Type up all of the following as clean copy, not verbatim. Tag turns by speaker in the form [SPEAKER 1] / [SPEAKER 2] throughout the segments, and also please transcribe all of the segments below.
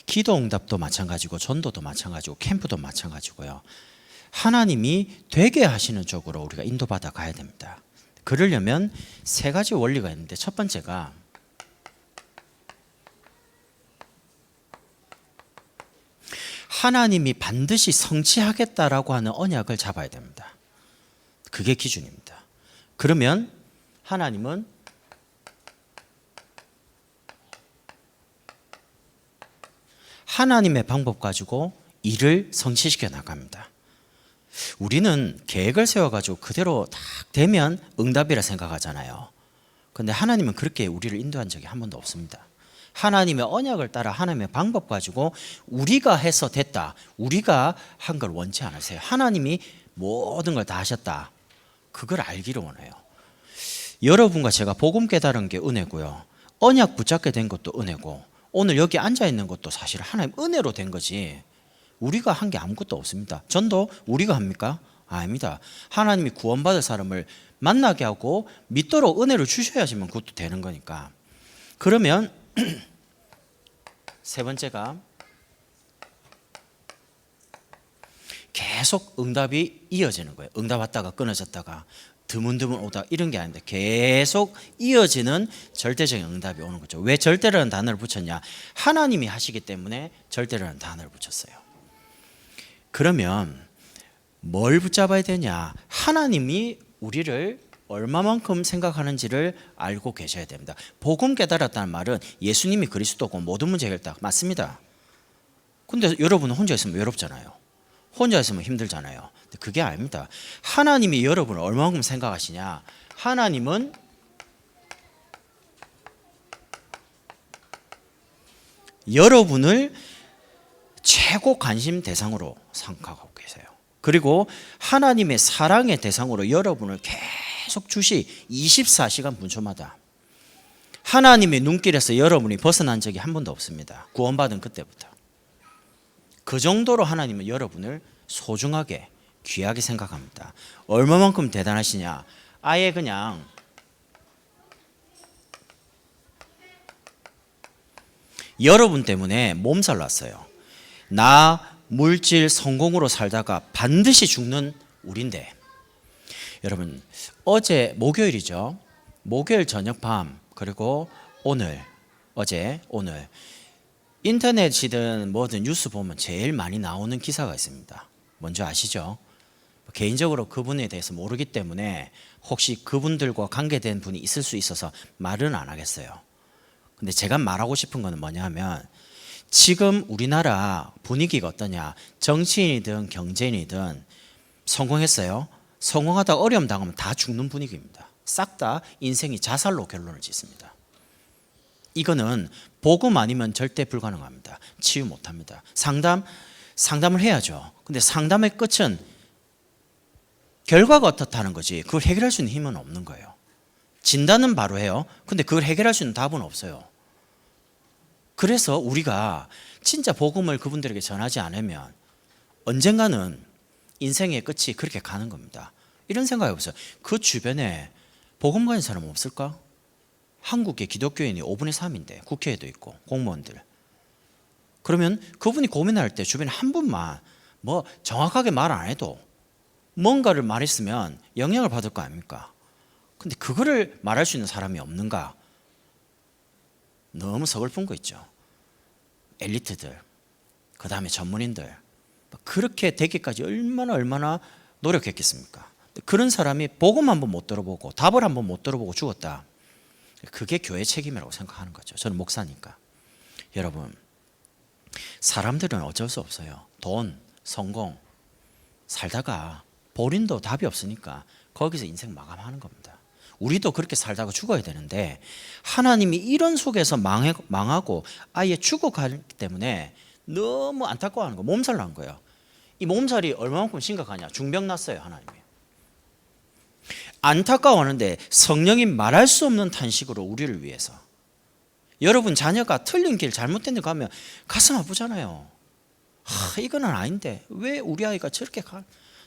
[SPEAKER 1] 기도 응답도 마찬가지고 전도도 마찬가지고 캠프도 마찬가지고요. 하나님이 되게 하시는 쪽으로 우리가 인도받아 가야 됩니다. 그러려면 세 가지 원리가 있는데, 첫 번째가 하나님이 반드시 성취하겠다라고 하는 언약을 잡아야 됩니다. 그게 기준입니다. 그러면 하나님은 하나님의 방법 가지고 일을 성취시켜 나갑니다. 우리는 계획을 세워가지고 그대로 딱 되면 응답이라 생각하잖아요. 그런데 하나님은 그렇게 우리를 인도한 적이 한 번도 없습니다. 하나님의 언약을 따라 하나님의 방법 가지고 우리가 해서 됐다, 우리가 한 걸 원치 않으세요. 하나님이 모든 걸 다 하셨다, 그걸 알기를 원해요. 여러분과 제가 복음 깨달은 게 은혜고요, 언약 붙잡게 된 것도 은혜고, 오늘 여기 앉아 있는 것도 사실 하나님 은혜로 된 거지 우리가 한 게 아무것도 없습니다. 전도 우리가 합니까? 아닙니다. 하나님이 구원받을 사람을 만나게 하고 믿도록 은혜를 주셔야지만 그것도 되는 거니까. 그러면 세 번째가 계속 응답이 이어지는 거예요. 응답 왔다가 끊어졌다가 드문드문 오다 이런 게 아닌데 계속 이어지는 절대적인 응답이 오는 거죠. 왜 절대라는 단어를 붙였냐? 하나님이 하시기 때문에 절대라는 단어를 붙였어요. 그러면 뭘 붙잡아야 되냐? 하나님이 우리를 얼마만큼 생각하는지를 알고 계셔야 됩니다. 복음 깨달았다는 말은 예수님이 그리스도고 모든 문제 해결다, 맞습니다. 근데 여러분은 혼자 있으면 외롭잖아요. 혼자 있으면 힘들잖아요. 근데 그게 아닙니다. 하나님이 여러분을 얼마만큼 생각하시냐? 하나님은 여러분을 최고 관심 대상으로 생각하고 계세요. 그리고 하나님의 사랑의 대상으로 여러분을 계속 주시 24시간 분초마다 하나님의 눈길에서 여러분이 벗어난 적이 한 번도 없습니다. 구원받은 그때부터. 그 정도로 하나님은 여러분을 소중하게 귀하게 생각합니다. 얼마만큼 대단하시냐? 아예 그냥 여러분 때문에 몸살 났어요. 나 물질 성공으로 살다가 반드시 죽는 우리인데, 여러분 어제 목요일이죠. 목요일 저녁밤 그리고 오늘, 어제 오늘 인터넷이든 뭐든 뉴스 보면 제일 많이 나오는 기사가 있습니다. 뭔지 아시죠? 개인적으로 그분에 대해서 모르기 때문에 혹시 그분들과 관계된 분이 있을 수 있어서 말은 안 하겠어요. 근데 제가 말하고 싶은 거는 뭐냐 하면, 지금 우리나라 분위기가 어떠냐? 정치인이든 경제인이든 성공했어요. 성공하다 어려움 당하면 다 죽는 분위기입니다. 싹 다 인생이 자살로 결론을 짓습니다. 이거는 복음 아니면 절대 불가능합니다. 치유 못합니다. 상담을 해야죠. 근데 상담의 끝은 결과가 어떻다는 거지, 그걸 해결할 수 있는 힘은 없는 거예요. 진단은 바로 해요. 근데 그걸 해결할 수 있는 답은 없어요. 그래서 우리가 진짜 복음을 그분들에게 전하지 않으면 언젠가는 인생의 끝이 그렇게 가는 겁니다. 이런 생각이 없어요. 그 주변에 복음 가진 사람 없을까? 한국의 기독교인이 5분의 3인데 국회에도 있고 공무원들. 그러면 그분이 고민할 때 주변에 한 분만 뭐 정확하게 말 안 해도 뭔가를 말했으면 영향을 받을 거 아닙니까? 근데 그거를 말할 수 있는 사람이 없는가? 너무 서글픈 거 있죠. 엘리트들, 그 다음에 전문인들, 그렇게 되기까지 얼마나 노력했겠습니까? 그런 사람이 복음 한번 못 들어보고 답을 한번 못 들어보고 죽었다. 그게 교회 책임이라고 생각하는 거죠. 저는 목사니까. 여러분, 사람들은 어쩔 수 없어요. 돈, 성공, 살다가 본인도 답이 없으니까 거기서 인생 마감하는 겁니다. 우리도 그렇게 살다가 죽어야 되는데 하나님이 이런 속에서 망하고 아예 죽어가기 때문에 너무 안타까워하는 거예요. 몸살 난 거예요. 이 몸살이 얼마만큼 심각하냐? 중병 났어요, 하나님이. 안타까워하는데 성령이 말할 수 없는 탄식으로 우리를 위해서. 여러분 자녀가 틀린 길 잘못된 데 가면 가슴 아프잖아요. 이거는 아닌데 왜 우리 아이가 저렇게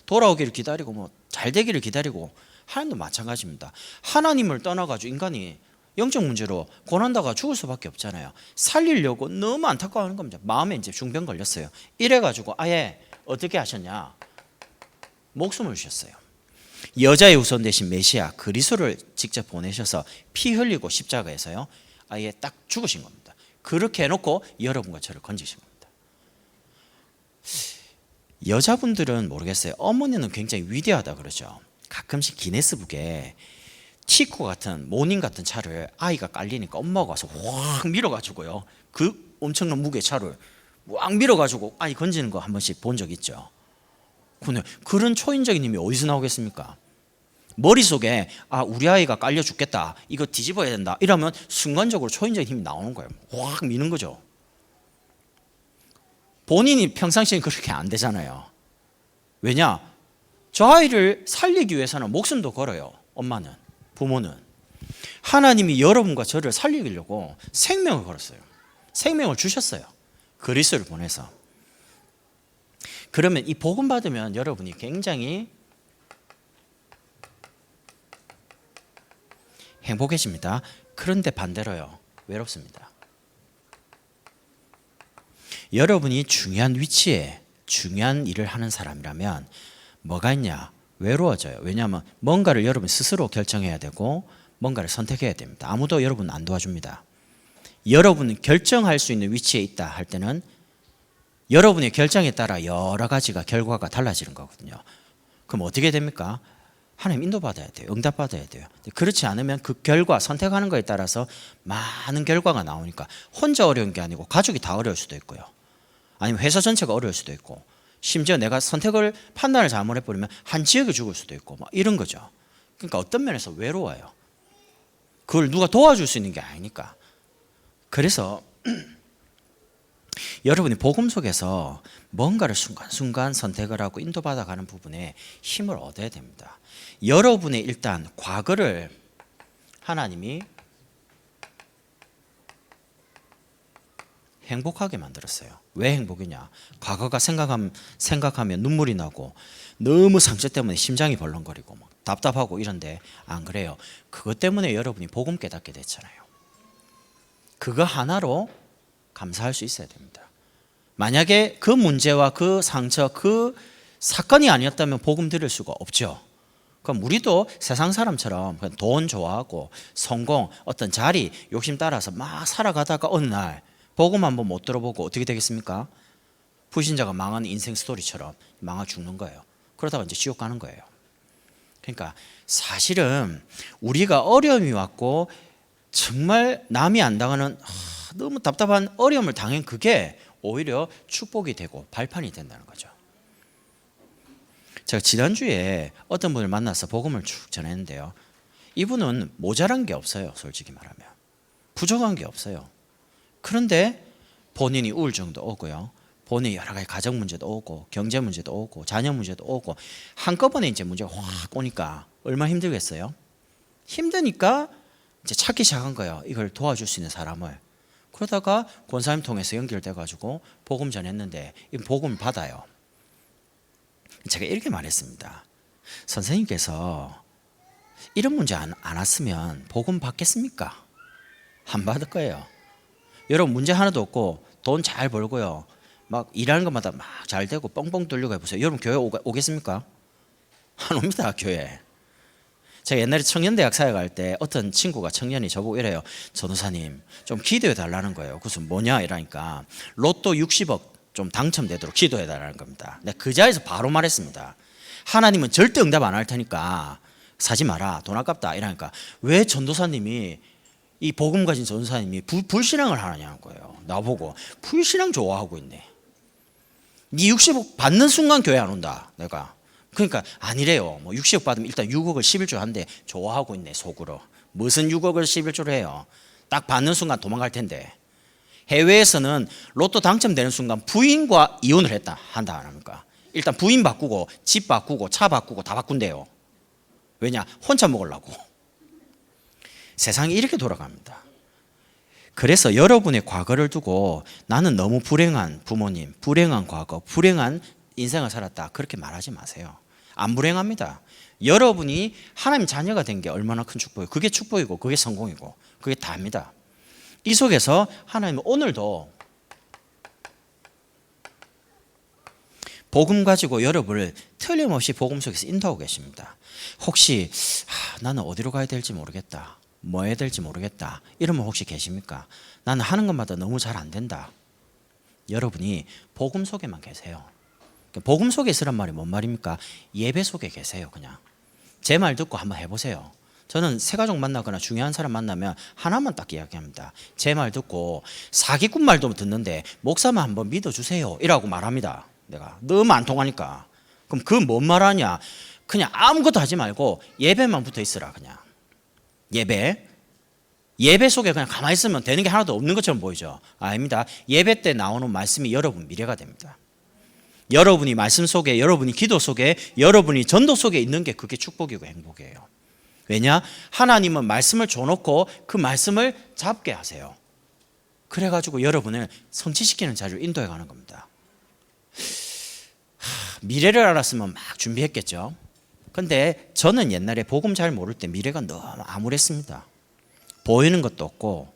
[SPEAKER 1] 돌아오기를 기다리고 뭐 잘 되기를 기다리고, 하나님도 마찬가지입니다. 하나님을 떠나가지고 인간이 영적 문제로 고난다가 죽을 수밖에 없잖아요. 살리려고 너무 안타까워하는 겁니다. 마음에 이제 중병 걸렸어요. 이래가지고 아예 어떻게 하셨냐? 목숨을 주셨어요. 여자의 후손 대신 메시아 그리스도를 직접 보내셔서 피 흘리고 십자가에서요 아예 딱 죽으신 겁니다. 그렇게 해놓고 여러분과 저를 건지신 겁니다. 여자분들은 모르겠어요. 어머니는 굉장히 위대하다 그러죠. 가끔씩 기네스북에 티코 같은 모닝 같은 차를 아이가 깔리니까 엄마가 와서 확 밀어가지고요 그 엄청난 무게의 차를 확 밀어가지고 아이 건지는 거 한 번씩 본 적 있죠. 근데 그런 초인적인 힘이 어디서 나오겠습니까? 머릿속에 우리 아이가 깔려 죽겠다, 이거 뒤집어야 된다 이러면 순간적으로 초인적인 힘이 나오는 거예요. 확 미는 거죠. 본인이 평상시에 그렇게 안 되잖아요. 왜냐? 저 아이를 살리기 위해서는 목숨도 걸어요. 엄마는, 부모는. 하나님이 여러분과 저를 살리려고 생명을 걸었어요. 생명을 주셨어요. 그리스도를 보내서. 그러면 이 복음 받으면 여러분이 굉장히 행복해집니다. 그런데 반대로요, 외롭습니다. 여러분이 중요한 위치에 중요한 일을 하는 사람이라면 뭐가 있냐? 외로워져요. 왜냐하면 뭔가를 여러분 스스로 결정해야 되고 뭔가를 선택해야 됩니다. 아무도 여러분 안 도와줍니다. 여러분은 결정할 수 있는 위치에 있다 할 때는 여러분의 결정에 따라 여러 가지가 결과가 달라지는 거거든요. 그럼 어떻게 됩니까? 하나님 인도받아야 돼요. 응답받아야 돼요. 그렇지 않으면 그 결과, 선택하는 거에 따라서 많은 결과가 나오니까 혼자 어려운 게 아니고 가족이 다 어려울 수도 있고요. 아니면 회사 전체가 어려울 수도 있고, 심지어 내가 선택을, 판단을 잘못해버리면 한 지역이 죽을 수도 있고 막 이런 거죠. 그러니까 어떤 면에서 외로워요. 그걸 누가 도와줄 수 있는 게 아니니까. 그래서 여러분이 복음 속에서 뭔가를 순간순간 선택을 하고 인도받아가는 부분에 힘을 얻어야 됩니다. 여러분의 일단 과거를 하나님이 행복하게 만들었어요. 왜 행복이냐? 과거가 생각하면 눈물이 나고 너무 상처 때문에 심장이 벌렁거리고 막 답답하고 이런데 안 그래요. 그것 때문에 여러분이 복음 깨닫게 됐잖아요. 그거 하나로 감사할 수 있어야 됩니다. 만약에 그 문제와 그 상처, 그 사건이 아니었다면 복음 들을 수가 없죠. 그럼 우리도 세상 사람처럼 돈 좋아하고 성공, 어떤 자리, 욕심 따라서 막 살아가다가 어느 날 복음 한번 못 들어보고 어떻게 되겠습니까? 불신자가 망하는 인생 스토리처럼 망하 죽는 거예요. 그러다가 이제 지옥 가는 거예요. 그러니까 사실은 우리가 어려움이 왔고 정말 남이 안 당하는 너무 답답한 어려움을 당한 그게 오히려 축복이 되고 발판이 된다는 거죠. 제가 지난주에 어떤 분을 만나서 복음을 쭉 전했는데요. 이분은 모자란 게 없어요. 솔직히 말하면. 부족한 게 없어요. 그런데 본인이 우울증도 오고요. 본인이 여러 가지 가정 문제도 오고 경제 문제도 오고 자녀 문제도 오고 한꺼번에 이제 문제가 확 오니까 얼마나 힘들겠어요? 힘드니까 이제 찾기 시작한 거예요. 이걸 도와줄 수 있는 사람을. 그러다가 권사님 통해서 연결돼 가지고 복음 전했는데 이 복음을 받아요. 제가 이렇게 말했습니다. 선생님께서 이런 문제 안 왔으면 복음 받겠습니까? 안 받을 거예요. 여러분 문제 하나도 없고 돈 잘 벌고요. 막 일하는 것마다 막 잘 되고 뻥뻥 뚫리고 해보세요. 여러분 교회 오겠습니까? 안 옵니다. 교회. 제가 옛날에 청년대학 사역할 때 어떤 친구가 청년이 저보고 이래요. 전도사님 좀 기도해 달라는 거예요. 그래서 뭐냐 이러니까 로또 60억 좀 당첨되도록 기도해 달라는 겁니다. 내가 그 자리에서 바로 말했습니다. 하나님은 절대 응답 안 할 테니까 사지 마라. 돈 아깝다. 이러니까 왜 전도사님이 이 복음 가진 전도사님이 불신앙을 하느냐는 거예요. 나보고 불신앙 좋아하고 있네. 네 60억 받는 순간 교회 안 온다. 내가. 그러니까 아니래요. 뭐 60억 받으면 일단 6억을 11조 한데 좋아하고 있네 속으로. 무슨 6억을 11조를 해요. 딱 받는 순간 도망갈 텐데. 해외에서는 로또 당첨되는 순간 부인과 이혼을 한다 안 합니까? 일단 부인 바꾸고 집 바꾸고 차 바꾸고 다 바꾼대요. 왜냐? 혼자 먹으려고. 세상이 이렇게 돌아갑니다. 그래서 여러분의 과거를 두고 나는 너무 불행한 부모님, 불행한 과거, 불행한 인생을 살았다 그렇게 말하지 마세요. 안 불행합니다. 여러분이 하나님 자녀가 된 게 얼마나 큰 축복이에요. 그게 축복이고 그게 성공이고 그게 다입니다. 이 속에서 하나님은 오늘도 복음 가지고 여러분을 틀림없이 복음 속에서 인도하고 계십니다. 혹시 나는 어디로 가야 될지 모르겠다, 뭐 해야 될지 모르겠다 이러면 혹시 계십니까? 나는 하는 것마다 너무 잘 안 된다. 여러분이 복음 속에만 계세요. 복음 속에 있으란 말이 뭔 말입니까? 예배 속에 계세요. 그냥 제 말 듣고 한번 해보세요. 저는 새가족 만나거나 중요한 사람 만나면 하나만 딱 이야기합니다. 제 말 듣고 사기꾼 말도 듣는데 목사만 한번 믿어주세요 이라고 말합니다. 내가 너무 안 통하니까. 그럼 그 뭔 말하냐? 그냥 아무것도 하지 말고 예배만 붙어 있으라. 그냥 예배 속에 그냥 가만히 있으면 되는 게 하나도 없는 것처럼 보이죠? 아닙니다. 예배 때 나오는 말씀이 여러분 미래가 됩니다. 여러분이 말씀 속에, 여러분이 기도 속에, 여러분이 전도 속에 있는 게 그게 축복이고 행복이에요. 왜냐? 하나님은 말씀을 줘놓고 그 말씀을 잡게 하세요. 그래가지고 여러분을 성취시키는 자리로 인도해 가는 겁니다. 미래를 알았으면 막 준비했겠죠. 근데 저는 옛날에 복음 잘 모를 때 미래가 너무 암울했습니다. 보이는 것도 없고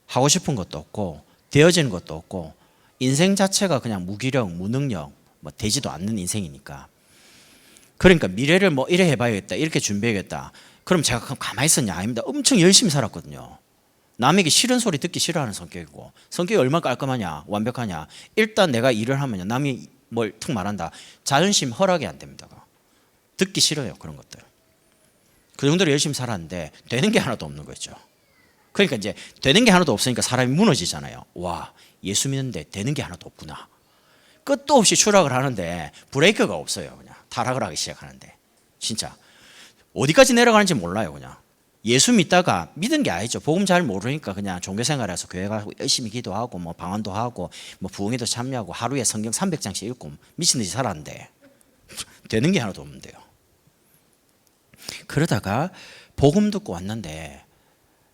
[SPEAKER 1] 하고 싶은 것도 없고 되어지는 것도 없고 인생 자체가 그냥 무기력, 무능력, 뭐 되지도 않는 인생이니까. 그러니까 미래를 뭐 이래 해봐야겠다, 이렇게 준비해야겠다. 그럼 제가 가만히 있었냐? 아닙니다. 엄청 열심히 살았거든요. 남에게 싫은 소리 듣기 싫어하는 성격이고, 성격이 얼마나 깔끔하냐, 완벽하냐. 일단 내가 일을 하면 남이 뭘 툭 말한다, 자존심 허락이 안 됩니다. 듣기 싫어요. 그런 것들. 그 정도로 열심히 살았는데 되는 게 하나도 없는 거죠. 그러니까 이제 되는 게 하나도 없으니까 사람이 무너지잖아요. 와, 예수 믿는데 되는 게 하나도 없구나. 끝도 없이 추락을 하는데 브레이크가 없어요. 그냥 타락을 하기 시작하는데 진짜 어디까지 내려가는지 몰라요. 그냥 예수 믿다가 믿은 게 아니죠. 복음 잘 모르니까 그냥 종교생활에서 교회 가고 열심히 기도하고 뭐 방언도 하고 뭐 부흥회도 참여하고 하루에 성경 300장씩 읽고 미친 듯이 살았는데 되는 게 하나도 없는데요. 그러다가 복음 듣고 왔는데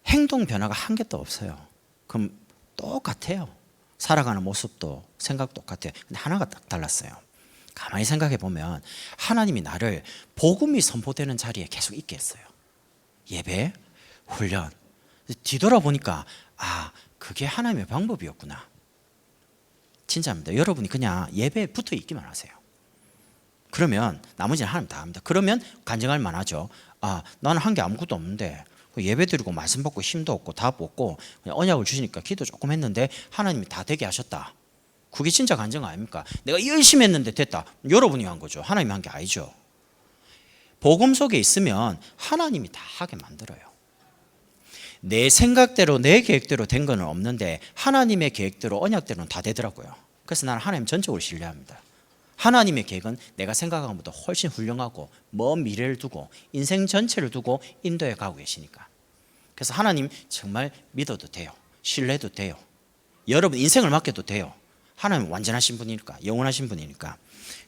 [SPEAKER 1] 행동 변화가 한 개도 없어요. 그럼 똑같아요. 살아가는 모습도 생각 똑같아요. 근데 하나가 딱 달랐어요. 가만히 생각해 보면 하나님이 나를 복음이 선포되는 자리에 계속 있게 했어요. 예배, 훈련. 뒤돌아보니까 그게 하나님의 방법이었구나. 진짜입니다. 여러분이 그냥 예배에 붙어 있기만 하세요. 그러면 나머지는 하나님 다 합니다. 그러면 간증할 만하죠. 나는 한 게 아무것도 없는데 예배 드리고 말씀 받고 힘도 없고 답 없고 그냥 언약을 주시니까 기도 조금 했는데 하나님이 다 되게 하셨다. 그게 진짜 간증 아닙니까? 내가 열심히 했는데 됐다. 여러분이 한 거죠. 하나님이 한 게 아니죠. 복음 속에 있으면 하나님이 다 하게 만들어요. 내 생각대로 내 계획대로 된 건 없는데 하나님의 계획대로 언약대로는 다 되더라고요. 그래서 나는 하나님 전적으로 신뢰합니다. 하나님의 계획은 내가 생각한 것보다 훨씬 훌륭하고 먼 미래를 두고 인생 전체를 두고 인도해 가고 계시니까. 그래서 하나님 정말 믿어도 돼요. 신뢰도 돼요. 여러분 인생을 맡겨도 돼요. 하나님 완전하신 분이니까, 영원하신 분이니까.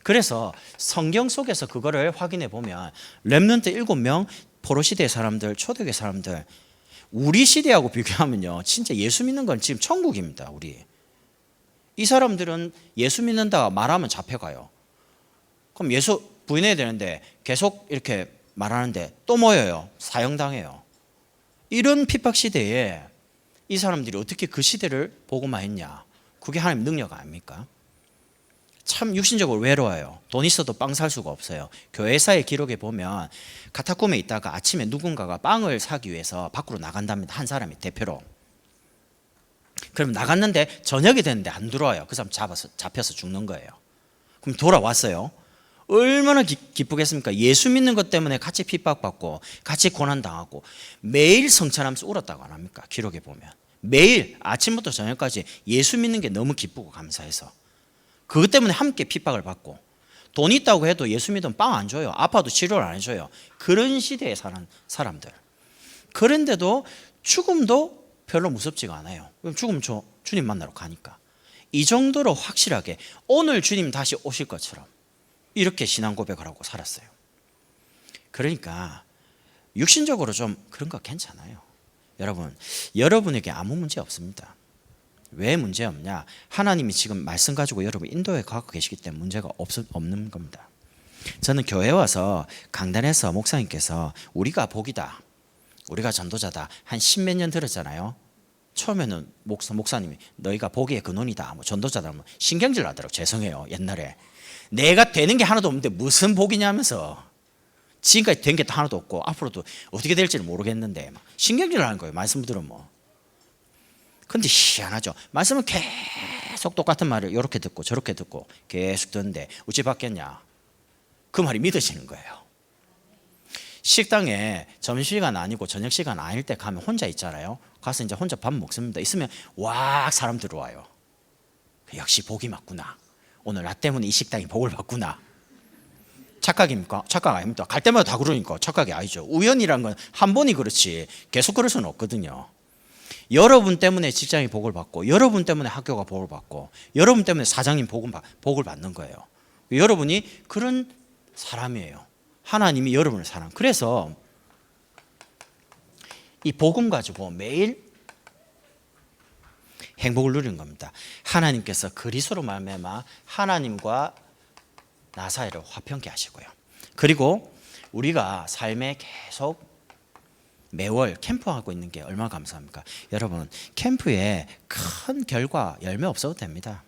[SPEAKER 1] 그래서 성경 속에서 그거를 확인해 보면 렘넌트 7명, 포로 시대의 사람들, 초대교회 사람들, 우리 시대하고 비교하면요 진짜 예수 믿는 건 지금 천국입니다. 우리 이 사람들은 예수 믿는다 말하면 잡혀가요. 그럼 예수 부인해야 되는데 계속 이렇게 말하는데 또 모여요. 사형당해요. 이런 핍박 시대에 이 사람들이 어떻게 그 시대를 복음화했냐. 그게 하나님 능력 아닙니까? 참 육신적으로 외로워요. 돈 있어도 빵 살 수가 없어요. 교회사의 기록에 보면 카타콤에 있다가 아침에 누군가가 빵을 사기 위해서 밖으로 나간답니다. 한 사람이 대표로. 그럼 나갔는데 저녁이 됐는데 안 들어와요. 그 사람 잡혀서 죽는 거예요. 그럼 돌아왔어요. 얼마나 기쁘겠습니까? 예수 믿는 것 때문에 같이 핍박받고 같이 고난당하고 매일 성찬하면서 울었다고 안 합니까? 기록에 보면 매일 아침부터 저녁까지 예수 믿는 게 너무 기쁘고 감사해서 그것 때문에 함께 핍박을 받고 돈 있다고 해도 예수 믿으면 빵 안 줘요. 아파도 치료를 안 해줘요. 그런 시대에 사는 사람들. 그런데도 죽음도 별로 무섭지가 않아요. 죽으면 주님 만나러 가니까. 이 정도로 확실하게 오늘 주님 다시 오실 것처럼 이렇게 신앙 고백을 하고 살았어요. 그러니까 육신적으로 좀 그런 거 괜찮아요. 여러분에게 아무 문제 없습니다. 왜 문제 없냐? 하나님이 지금 말씀 가지고 여러분 인도에 가고 계시기 때문에 문제가 없는 겁니다. 저는 교회 와서 강단에서 목사님께서 우리가 복이다, 우리가 전도자다 한 십몇 년 들었잖아요. 처음에는 목사님이 너희가 복의 근원이다, 뭐 전도자다, 뭐 신경질 나더라고. 죄송해요. 옛날에 내가 되는 게 하나도 없는데 무슨 복이냐면서, 지금까지 된 게 하나도 없고 앞으로도 어떻게 될지는 모르겠는데 막 신경질 나는 거예요. 말씀 들으면. 근데 희한하죠. 말씀은 계속 똑같은 말을 이렇게 듣고 저렇게 듣고 계속 듣는데 어찌 바뀌었냐? 그 말이 믿어지는 거예요. 식당에 점심시간 아니고 저녁시간 아닐 때 가면 혼자 있잖아요. 가서 이제 혼자 밥 먹습니다. 있으면 와 사람 들어와요. 역시 복이 맞구나. 오늘 나 때문에 이 식당이 복을 받구나. 착각입니까? 착각 아닙니다. 갈 때마다 다 그러니까 착각이 아니죠. 우연이란 건 한 번이 그렇지 계속 그럴 수는 없거든요. 여러분 때문에 직장이 복을 받고, 여러분 때문에 학교가 복을 받고, 여러분 때문에 사장님 복을 받는 거예요. 여러분이 그런 사람이에요. 하나님이 여러분을 사랑. 그래서 이 복음 가지고 매일 행복을 누리는 겁니다. 하나님께서 그리스도로 말미암아 하나님과 나 사이를 화평케 하시고요. 그리고 우리가 삶에 계속 매월 캠프하고 있는 게 얼마나 감사합니까? 여러분, 캠프에 큰 결과 열매 없어도 됩니다.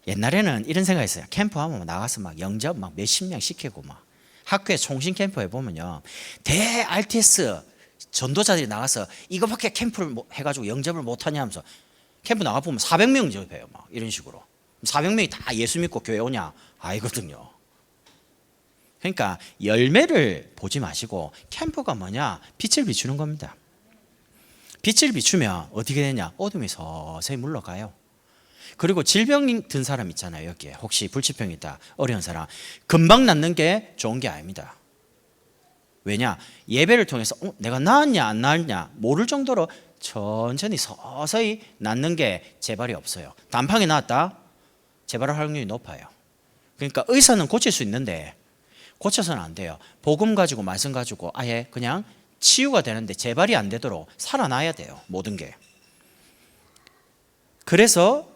[SPEAKER 1] 옛날에는 이런 생각이 있어요. 캠프하면 나가서 막 영접 막 몇십 명 시키고, 막 학교에 총신 캠프 해보면요, 대 RTS 전도자들이 나가서 이거밖에 캠프를 해가지고 영접을 못하냐 하면서 캠프 나가보면 400명 접해요. 막 이런 식으로. 400명이 다 예수 믿고 교회 오냐? 아니거든요. 그러니까 열매를 보지 마시고 캠프가 뭐냐? 빛을 비추는 겁니다. 빛을 비추면 어떻게 되냐? 어둠이 서서히 물러가요. 그리고 질병 든 사람 있잖아요. 여기에 혹시 불치병이 있다, 어려운 사람, 금방 낫는 게 좋은 게 아닙니다. 왜냐? 예배를 통해서 내가 나았냐 안 나았냐 모를 정도로 천천히 서서히 낫는 게 재발이 없어요. 단팡이 나았다? 재발할 확률이 높아요. 그러니까 의사는 고칠 수 있는데 고쳐서는 안 돼요. 복음 가지고 말씀 가지고 아예 그냥 치유가 되는데 재발이 안 되도록 살아나야 돼요. 모든 게. 그래서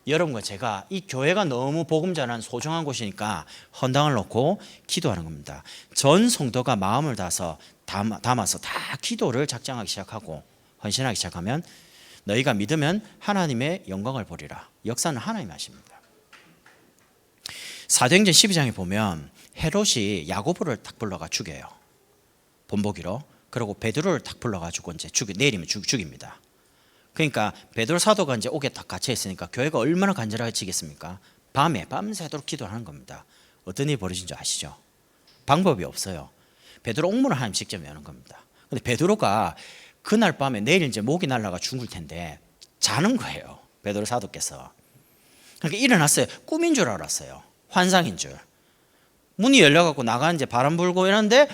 [SPEAKER 1] 여러분과 제가 이 교회가 너무 복음 전하는 소중한 곳이니까 헌당을 놓고 기도하는 겁니다. 전 성도가 마음을 담아서 다 기도를 작정하기 시작하고 헌신하기 시작하면 너희가 믿으면 하나님의 영광을 보리라. 역사는 하나님이 하십니다. 사도행전 12장에 보면 헤롯이 야고보를 딱 불러가 죽여요. 본보기로. 그리고 베드로를 딱 불러가지고 이제 내리면 죽입니다. 그러니까 베드로 사도가 이제 옥에 딱 갇혀 있으니까 교회가 얼마나 간절하게 지겠습니까? 밤새도록 기도하는 겁니다. 어떤 일이 벌어진 줄 아시죠? 방법이 없어요. 베드로 옥문을 하나님 직접 여는 겁니다. 근데 베드로가 그날 밤에 내일 이제 목이 날라가 죽을 텐데 자는 거예요. 베드로 사도께서. 그러니까 일어났어요. 꿈인 줄 알았어요. 환상인 줄. 문이 열려갖고 나가 이제 바람 불고 이러는데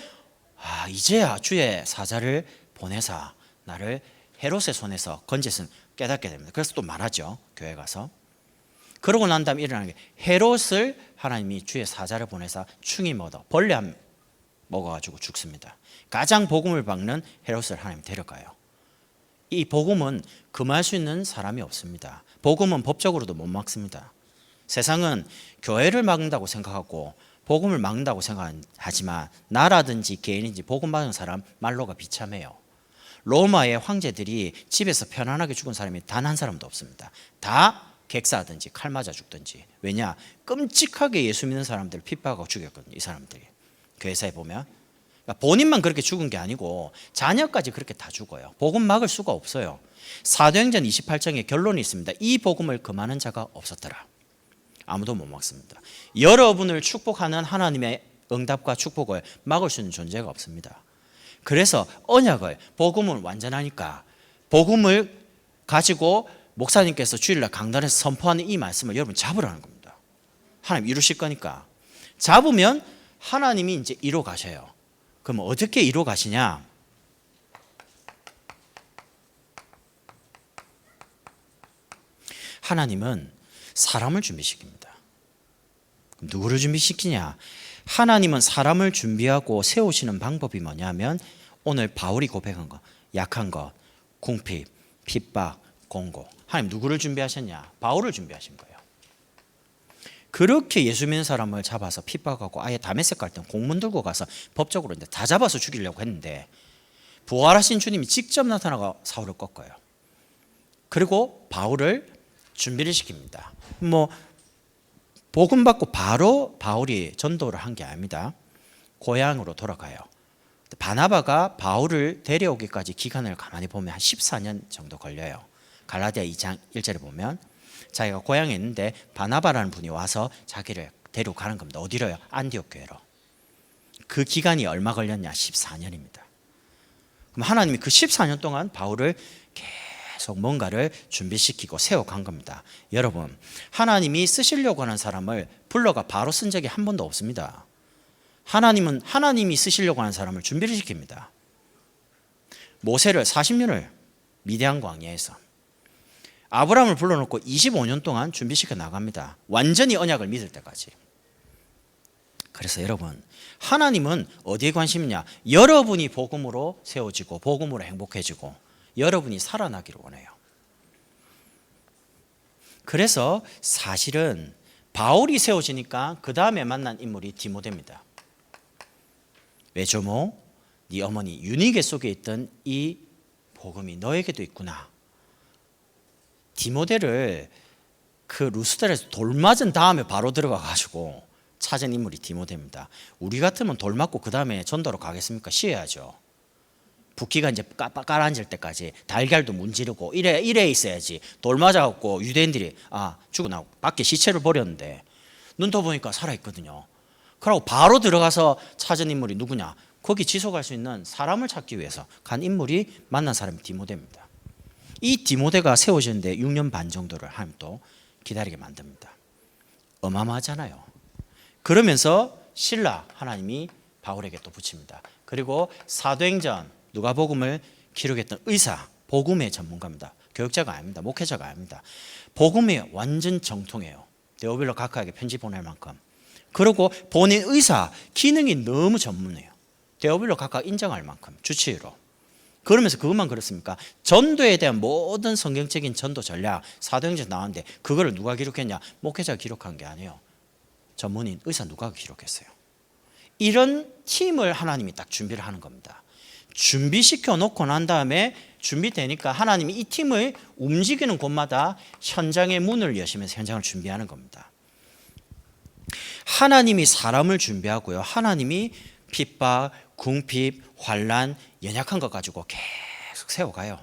[SPEAKER 1] 이제야 주의 사자를 보내사 나를 헤롯의 손에서 건졌음 깨닫게 됩니다. 그래서 또 말하죠. 교회 가서. 그러고 난 다음에 일어나는 게 헤롯을 하나님이 주의 사자를 보내사 충이 먹어 벌레 한 먹어가지고 죽습니다. 가장 복음을 박는 헤롯을 하나님 데려가요. 이 복음은 금할 수 있는 사람이 없습니다. 복음은 법적으로도 못 막습니다. 세상은 교회를 막는다고 생각하고 복음을 막는다고 생각하지만 나라든지 개인인지 복음 받은 사람 말로가 비참해요. 로마의 황제들이 집에서 편안하게 죽은 사람이 단 한 사람도 없습니다. 다 객사하든지 칼 맞아 죽든지. 왜냐? 끔찍하게 예수 믿는 사람들을 핍박하고 죽였거든요. 이 사람들이. 교회사에 보면 그러니까 본인만 그렇게 죽은 게 아니고 자녀까지 그렇게 다 죽어요. 복음 막을 수가 없어요. 사도행전 28장에 결론이 있습니다. 이 복음을 금하는 자가 없었더라. 아무도 못 막습니다. 여러분을 축복하는 하나님의 응답과 축복을 막을 수 있는 존재가 없습니다. 그래서 언약을, 복음은 완전하니까 복음을 가지고 목사님께서 주일날 강단에서 선포하는 이 말씀을 여러분 잡으라는 겁니다. 하나님 이루실 거니까. 잡으면 하나님이 이제 이루어 가셔요. 그럼 어떻게 이루어 가시냐? 하나님은 사람을 준비시킵니다. 그럼 누구를 준비시키냐? 하나님은 사람을 준비하고 세우시는 방법이 뭐냐면 오늘 바울이 고백한 거, 약한 것, 궁핍, 핍박, 공고. 하나님 누구를 준비하셨냐? 바울을 준비하신 거예요. 그렇게 예수 믿는 사람을 잡아서 핍박하고 아예 다메섹 갈 때 공문 들고 가서 법적으로 이제 다 잡아서 죽이려고 했는데 부활하신 주님이 직접 나타나고 사울을 꺾어요. 그리고 바울을 준비를 시킵니다. 복음 받고 바로 바울이 전도를 한 게 아닙니다. 고향으로 돌아가요. 바나바가 바울을 데려오기까지 기간을 가만히 보면 한 14년 정도 걸려요. 갈라디아 2장 1절에 보면 자기가 고향에 있는데 바나바라는 분이 와서 자기를 데려가는 겁니다. 어디로요? 안디옥 교회로. 그 기간이 얼마 걸렸냐? 14년입니다. 그럼 하나님이 그 14년 동안 바울을 계속 뭔가를 준비시키고 세워간 겁니다. 여러분, 하나님이 쓰시려고 하는 사람을 불러가 바로 쓴 적이 한 번도 없습니다. 하나님은 하나님이 쓰시려고 하는 사람을 준비를 시킵니다. 모세를 40년을 미디안 광야에서, 아브라함을 불러놓고 25년 동안 준비시켜 나갑니다. 완전히 언약을 믿을 때까지. 그래서 여러분, 하나님은 어디에 관심이냐? 여러분이 복음으로 세워지고 복음으로 행복해지고 여러분이 살아나기를 원해요. 그래서 사실은 바울이 세워지니까 그 다음에 만난 인물이 디모데입니다. 외조모, 네 어머니 유니게 속에 있던 이 복음이 너에게도 있구나. 디모데를 그 루스드라에서 돌 맞은 다음에 바로 들어가 가지고 찾은 인물이 디모데입니다. 우리 같으면 돌 맞고 그 다음에 전도로 가겠습니까? 쉬어야죠. 붓기가 이제 깔아앉을 때까지 달걀도 문지르고 이래 있어야지. 돌 맞아갖고 유대인들이 죽고 나고 밖에 시체를 버렸는데 눈 떠보니까 살아있거든요. 그러고 바로 들어가서 찾은 인물이 누구냐? 거기 지속할 수 있는 사람을 찾기 위해서 간 인물이 만난 사람이 디모데입니다. 이 디모데가 세워지는데 6년 반 정도를 하나님 또 기다리게 만듭니다. 어마어마하잖아요. 그러면서 신라 하나님이 바울에게 또 붙입니다. 그리고 사도행전 누가복음을 기록했던 의사, 복음의 전문가입니다. 교육자가 아닙니다. 목회자가 아닙니다. 복음의 완전 정통이에요. 데오빌로 각하에게 편지 보낼 만큼. 그리고 본인 의사 기능이 너무 전문해요. 데오빌로 각하 인정할 만큼 주치의로. 그러면서 그것만 그렇습니까? 전도에 대한 모든 성경적인 전도 전략 사도행전 나왔는데 그거를 누가 기록했냐? 목회자가 기록한 게 아니에요. 전문인 의사 누가 기록했어요? 이런 팀을 하나님이 딱 준비를 하는 겁니다. 준비시켜 놓고 난 다음에 준비되니까 하나님이 이 팀을 움직이는 곳마다 현장의 문을 여시면서 현장을 준비하는 겁니다. 하나님이 사람을 준비하고요. 하나님이 핍박, 궁핍, 환난, 연약한 것 가지고 계속 세워가요.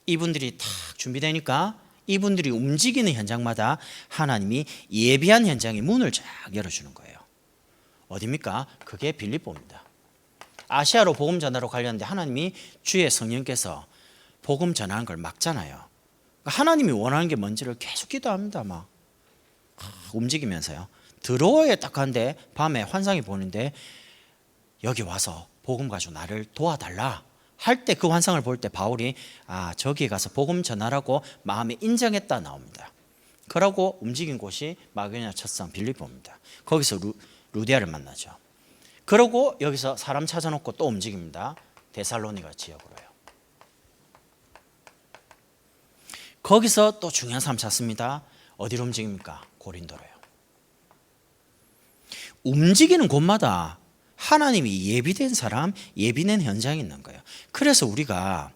[SPEAKER 1] 이분들이 딱 준비되니까 이분들이 움직이는 현장마다 하나님이 예비한 현장의 문을 쫙 열어주는 거예요. 어디입니까? 그게 빌립보입니다. 아시아로 복음 전하러 가려는데 하나님이 주의 성령께서 복음 전하는 걸 막잖아요. 하나님이 원하는 게 뭔지를 계속 기도합니다. 막 움직이면서요. 드로어에 딱 간데 밤에 환상이 보는데 여기 와서 복음 가지고 나를 도와달라 할 때 그 환상을 볼 때 바울이 저기 가서 복음 전하라고 마음에 인정했다 나옵니다. 그러고 움직인 곳이 마게도냐 첫성 빌립보입니다. 거기서 루디아를 만나죠. 그러고 여기서 사람 찾아놓고 또 움직입니다. 데살로니가 지역으로요. 거기서 또 중요한 사람 찾습니다. 어디로 움직입니까? 고린도로요. 움직이는 곳마다 하나님이 예비된 사람, 예비된 현장이 있는 거예요. 그래서 우리가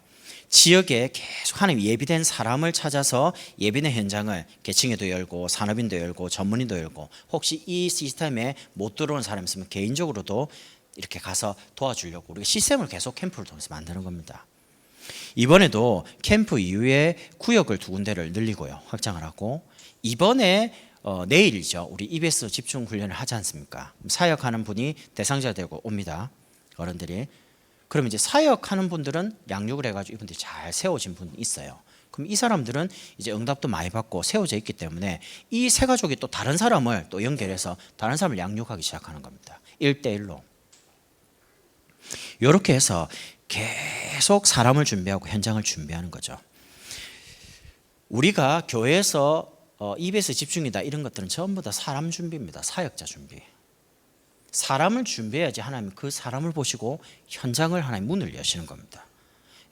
[SPEAKER 1] 지역에 계속 하나님 예비된 사람을 찾아서 예비된 현장을 계층에도 열고 산업인도 열고 전문인도 열고 혹시 이 시스템에 못 들어온 사람이 있으면 개인적으로도 이렇게 가서 도와주려고 우리가 시스템을 계속 캠프를 통해서 만드는 겁니다. 이번에도 캠프 이후에 구역을 2군데를 늘리고요. 확장을 하고 이번에 내일이죠. 우리 EBS 집중 훈련을 하지 않습니까? 사역하는 분이 대상자 되고 옵니다. 어른들이. 그럼 이제 사역하는 분들은 양육을 해가지고 이분들이 잘 세워진 분이 있어요. 그럼 이 사람들은 이제 응답도 많이 받고 세워져 있기 때문에 이 세 가족이 또 다른 사람을 또 연결해서 다른 사람을 양육하기 시작하는 겁니다. 1대1로. 이렇게 해서 계속 사람을 준비하고 현장을 준비하는 거죠. 우리가 교회에서 EBS 집중이다 이런 것들은 전부 다 사람 준비입니다. 사역자 준비. 사람을 준비해야지 하나님 그 사람을 보시고 현장을 하나님 문을 여시는 겁니다.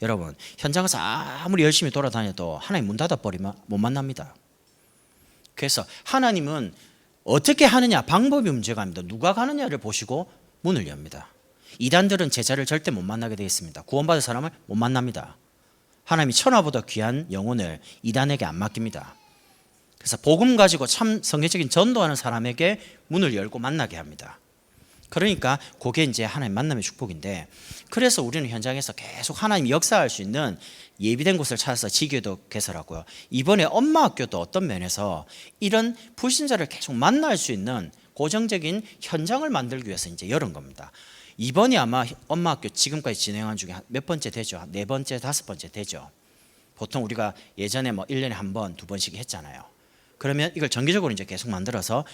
[SPEAKER 1] 여러분 현장에서 아무리 열심히 돌아다녀도 하나님 문 닫아버리면 못 만납니다. 그래서 하나님은 어떻게 하느냐 방법이 문제가 아닙니다. 누가 가느냐를 보시고 문을 엽니다. 이단들은 제자를 절대 못 만나게 되어 있습니다. 구원받은 사람을 못 만납니다. 하나님이 천하보다 귀한 영혼을 이단에게 안 맡깁니다. 그래서 복음 가지고 참 성경적인 전도하는 사람에게 문을 열고 만나게 합니다. 그러니까 그게 이제 하나님 만남의 축복인데, 그래서 우리는 현장에서 계속 하나님이 역사할 수 있는 예비된 곳을 찾아서 지교도 개설하고요. 이번에 엄마 학교도 어떤 면에서 이런 불신자를 계속 만날 수 있는 고정적인 현장을 만들기 위해서 이제 열은 겁니다. 이번이 아마 엄마 학교 지금까지 진행한 중에 몇 번째 되죠? 4번째, 5번째 되죠. 보통 우리가 예전에 뭐 1년에 한 번, 2번씩 했잖아요. 그러면 이걸 정기적으로 이제 계속 만들어서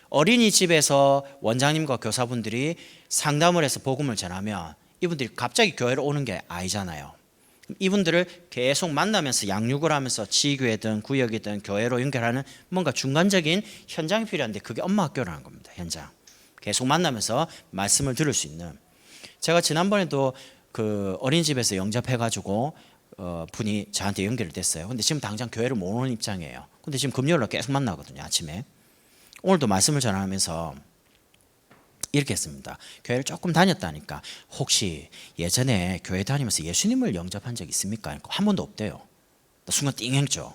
[SPEAKER 1] 어린이집에서 원장님과 교사분들이 상담을 해서 복음을 전하면 이분들이 갑자기 교회로 오는 게 아니잖아요. 이분들을 계속 만나면서 양육을 하면서 지교회든 구역이든 교회로 연결하는 뭔가 중간적인 현장이 필요한데, 그게 엄마 학교라는 겁니다. 현장. 계속 만나면서 말씀을 들을 수 있는. 제가 지난번에도 그 어린이집에서 영접해가지고 분이 저한테 연결이 됐어요. 근데 지금 당장 교회를 못 오는 입장이에요. 근데 지금 금요일로 계속 만나거든요, 아침에. 오늘도 말씀을 전하면서 이렇게 했습니다. 교회를 조금 다녔다니까 혹시 예전에 교회 다니면서 예수님을 영접한 적 있습니까? 한 번도 없대요. 순간 띵했죠.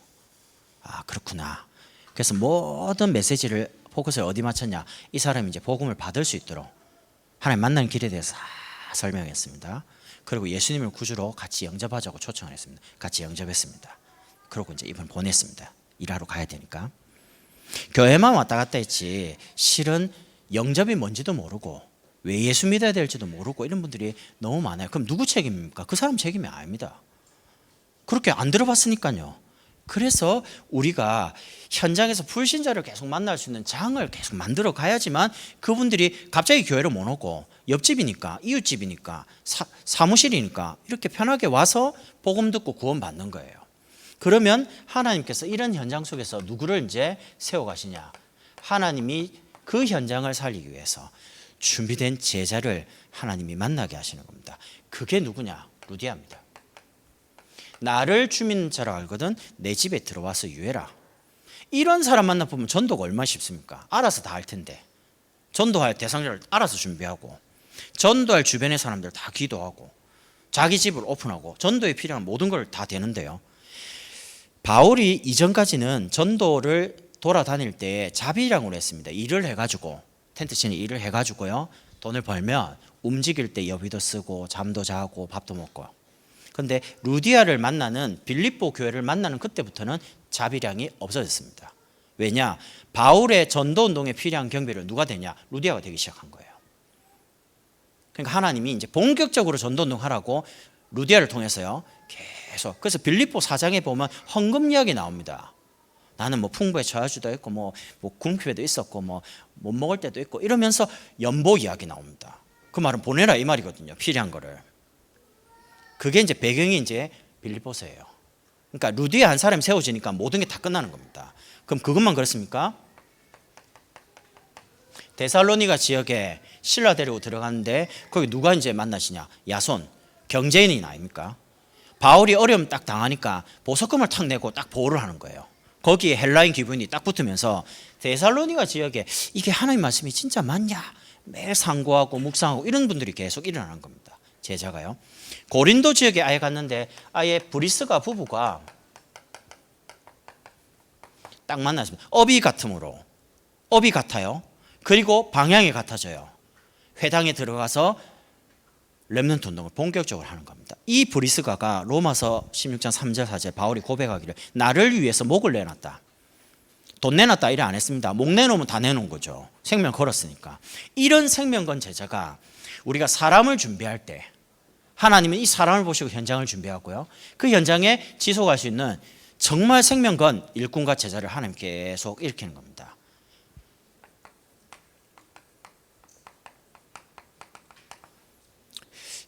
[SPEAKER 1] 아, 그렇구나. 그래서 모든 메시지를 포커스를 어디 맞췄냐, 이 사람이 이제 복음을 받을 수 있도록 하나님 만나는 길에 대해서 설명했습니다. 그리고 예수님을 구주로 같이 영접하자고 초청을 했습니다. 같이 영접했습니다. 그리고 이제 이번 보냈습니다. 일하러 가야 되니까. 교회만 왔다 갔다 했지 실은 영접이 뭔지도 모르고 왜 예수 믿어야 될지도 모르고 이런 분들이 너무 많아요. 그럼 누구 책임입니까? 그 사람 책임이 아닙니다. 그렇게 안 들어봤으니까요. 그래서 우리가 현장에서 불신자를 계속 만날 수 있는 장을 계속 만들어 가야지만 그분들이 갑자기 교회로 못 오고 옆집이니까, 이웃집이니까, 사무실이니까 이렇게 편하게 와서 복음 듣고 구원받는 거예요. 그러면 하나님께서 이런 현장 속에서 누구를 이제 세워가시냐, 하나님이 그 현장을 살리기 위해서 준비된 제자를 하나님이 만나게 하시는 겁니다. 그게 누구냐? 루디아입니다. 나를 주민자로 알거든 내 집에 들어와서 유해라. 이런 사람 만나보면 전도가 얼마나 쉽습니까? 알아서 다 할 텐데. 전도할 대상자를 알아서 준비하고, 전도할 주변의 사람들 다 기도하고, 자기 집을 오픈하고, 전도에 필요한 모든 걸 다 되는데요. 바울이 이전까지는 전도를 돌아다닐 때 자비량으로 했습니다. 일을 해가지고, 텐트 치는 일을 해가지고요, 돈을 벌면 움직일 때 여비도 쓰고 잠도 자고 밥도 먹고. 근데 루디아를 만나는, 빌립보 교회를 만나는 그때부터는 자비량이 없어졌습니다. 왜냐? 바울의 전도운동에 필요한 경비를 누가 되냐? 루디아가 되기 시작한 거예요. 그러니까 하나님이 이제 본격적으로 전도운동 하라고 루디아를 통해서요 계속. 그래서 빌립보 4장에 보면 헌금 이야기 나옵니다. 나는 뭐 풍부에 처하지도 있고 뭐 굶기도 있었고 뭐 못 먹을 때도 있고 이러면서 연복 이야기 나옵니다. 그 말은 보내라 이 말이거든요. 필요한 거를. 그게 이제 배경이 이제 빌립보서예요. 그러니까 루디아 한 사람이 세워지니까 모든 게 다 끝나는 겁니다. 그럼 그것만 그렇습니까? 데살로니가 지역에 신라 데리고 들어갔는데 거기 누가 이제 만나시냐? 야손, 경제인인 아닙니까? 바울이 어려움 딱 당하니까 보석금을 탁 내고 딱 보호를 하는 거예요. 거기에 헬라인 기분이 딱 붙으면서 데살로니가 지역에 이게 하나님 말씀이 진짜 맞냐? 매일 상고하고 묵상하고 이런 분들이 계속 일어나는 겁니다. 제자가요. 고린도 지역에 아예 갔는데 아예 브리스가 부부가 딱 만났습니다. 업이 같음으로. 업이 같아요. 그리고 방향이 같아져요. 회당에 들어가서 렘넌트 운동을 본격적으로 하는 겁니다. 이 브리스가가 로마서 16장 3절 4절 바울이 고백하기를 나를 위해서 목을 내놨다. 돈 내놨다 이래 안 했습니다. 목 내놓으면 다 내놓은 거죠. 생명 걸었으니까. 이런 생명 건 제자가 우리가 사람을 준비할 때 하나님은 이 사람을 보시고 현장을 준비하고요. 그 현장에 지속할 수 있는 정말 생명 건 일꾼과 제자를 하나님 계속 일으키는 겁니다.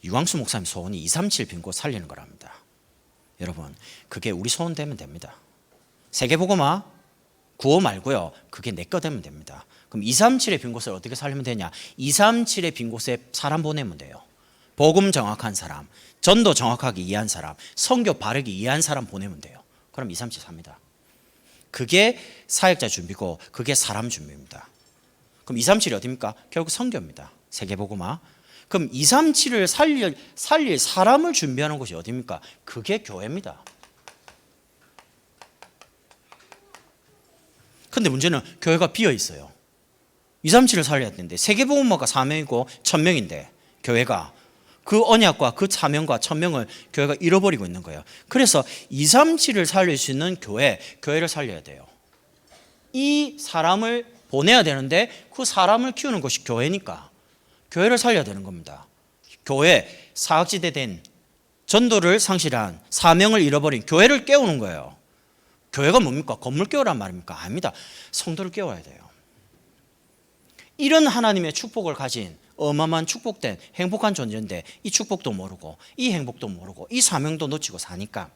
[SPEAKER 1] 유광수 목사님 소원이 237 빈곳 살리는 거랍니다. 여러분 그게 우리 소원 되면 됩니다. 세계복음화 구호 말고요. 그게 내 거 되면 됩니다. 그럼 237의 빈곳을 어떻게 살리면 되냐? 237의 빈곳에 사람 보내면 돼요. 복음 정확한 사람, 전도 정확하게 이해한 사람, 선교 바르게 이해한 사람 보내면 돼요. 그럼 237 삽니다. 그게 사역자 준비고 그게 사람 준비입니다. 그럼 237이 어디입니까? 결국 선교입니다. 세계복음화. 그럼 237을 살릴 사람을 준비하는 곳이 어디입니까? 그게 교회입니다. 근데 문제는 교회가 비어 있어요. 237을 살려야 되는데 세계복음화가 4명이고 1000명인데 교회가 그 언약과 그 사명과 1000명을 교회가 잃어버리고 있는 거예요. 그래서 237을 살릴 수 있는 교회를 살려야 돼요. 이 사람을 보내야 되는데 그 사람을 키우는 것이 교회니까 교회를 살려야 되는 겁니다. 교회, 사각지대 된 전도를 상실한 사명을 잃어버린 교회를 깨우는 거예요. 교회가 뭡니까? 건물 깨우란 말입니까? 아닙니다. 성도를 깨워야 돼요. 이런 하나님의 축복을 가진 어마어마한 축복된 행복한 존재인데 이 축복도 모르고 이 행복도 모르고 이 사명도 놓치고 사니까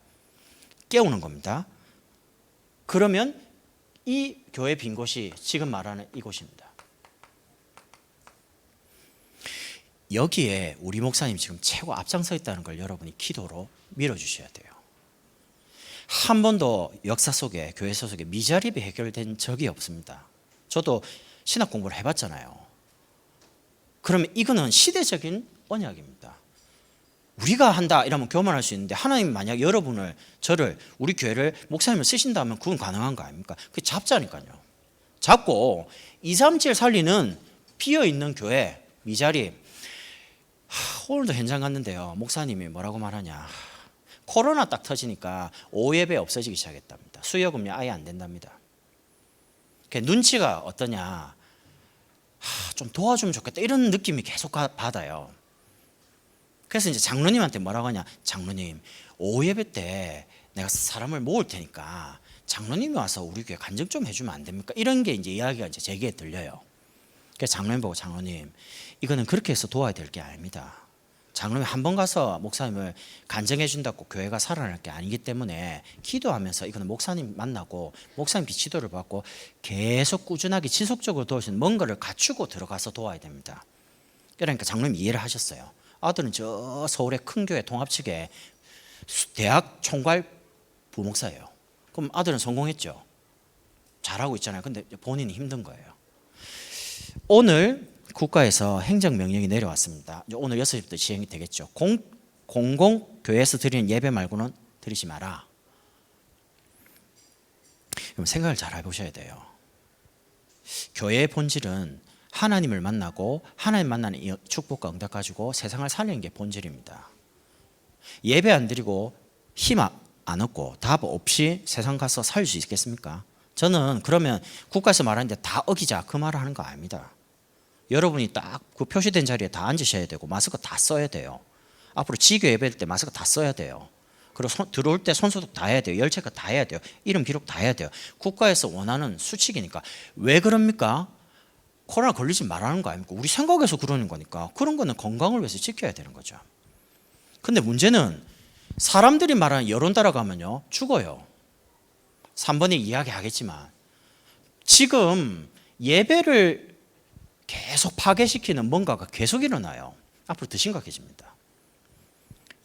[SPEAKER 1] 깨우는 겁니다. 그러면 이 교회 빈 곳이 지금 말하는 이곳입니다. 여기에 우리 목사님 지금 최고 앞장서 있다는 걸 여러분이 기도로 밀어주셔야 돼요. 한 번도 역사 속에 교회 속에 미자립이 해결된 적이 없습니다. 저도 신학 공부를 해봤잖아요. 그러면 이거는 시대적인 언약입니다. 우리가 한다 이러면 교만할 수 있는데 하나님 만약 여러분을 저를 우리 교회를 목사님을 쓰신다면 그건 가능한 거 아닙니까? 그게 잡자니까요. 잡고 237 살리는 비어있는 교회 미자립. 오늘도 현장 갔는데요. 목사님이 뭐라고 말하냐. 코로나 딱 터지니까 오후 예배 없어지기 시작했답니다. 수요금요 아예 안 된답니다. 눈치가 어떠냐. 좀 도와주면 좋겠다 이런 느낌이 계속 받아요. 그래서 이제 장로님한테 뭐라고 하냐. 장로님 오후 예배 때 내가 사람을 모을 테니까 장로님이 와서 우리 교회 간증 좀 해주면 안 됩니까? 이런 게 이제 이야기가 이제 제게 들려요. 그래서 장로님 보고 장로님 이거는 그렇게 해서 도와야 될 게 아닙니다. 장로님 한 번 가서 목사님을 간증해 준다고 교회가 살아날 게 아니기 때문에 기도하면서 이거는 목사님 만나고 목사님 지도를 받고 계속 꾸준하게 지속적으로 도와주는 뭔가를 갖추고 들어가서 도와야 됩니다. 그러니까 장로님이 이해를 하셨어요. 아들은 저 서울의 큰 교회 통합 측에 대학 총괄 부목사예요. 그럼 아들은 성공했죠. 잘하고 있잖아요. 근데 본인이 힘든 거예요. 오늘 국가에서 행정명령이 내려왔습니다. 오늘 6시부터 시행이 되겠죠. 공공교회에서 드리는 예배 말고는 드리지 마라. 그럼 생각을 잘 해보셔야 돼요. 교회의 본질은 하나님을 만나고 하나님 만나는 이 축복과 응답 가지고 세상을 살리는 게 본질입니다. 예배 안 드리고 힘 안 얻고 답 없이 세상 가서 살 수 있겠습니까? 저는 그러면 국가에서 말하는데 다 어기자 그 말을 하는 거 아닙니다. 여러분이 딱 그 표시된 자리에 다 앉으셔야 되고 마스크 다 써야 돼요. 앞으로 지교 예배할 때 마스크 다 써야 돼요. 그리고 들어올 때 손소독 다 해야 돼요. 열체크 다 해야 돼요. 이름 기록 다 해야 돼요. 국가에서 원하는 수칙이니까. 왜 그럽니까? 코로나 걸리지 말라는 거 아닙니까? 우리 생각에서 그러는 거니까. 그런 거는 건강을 위해서 지켜야 되는 거죠. 근데 문제는 사람들이 말하는 여론 따라가면요 죽어요. 3번에 이야기하겠지만 지금 예배를 계속 파괴시키는 뭔가가 계속 일어나요. 앞으로 더 심각해집니다.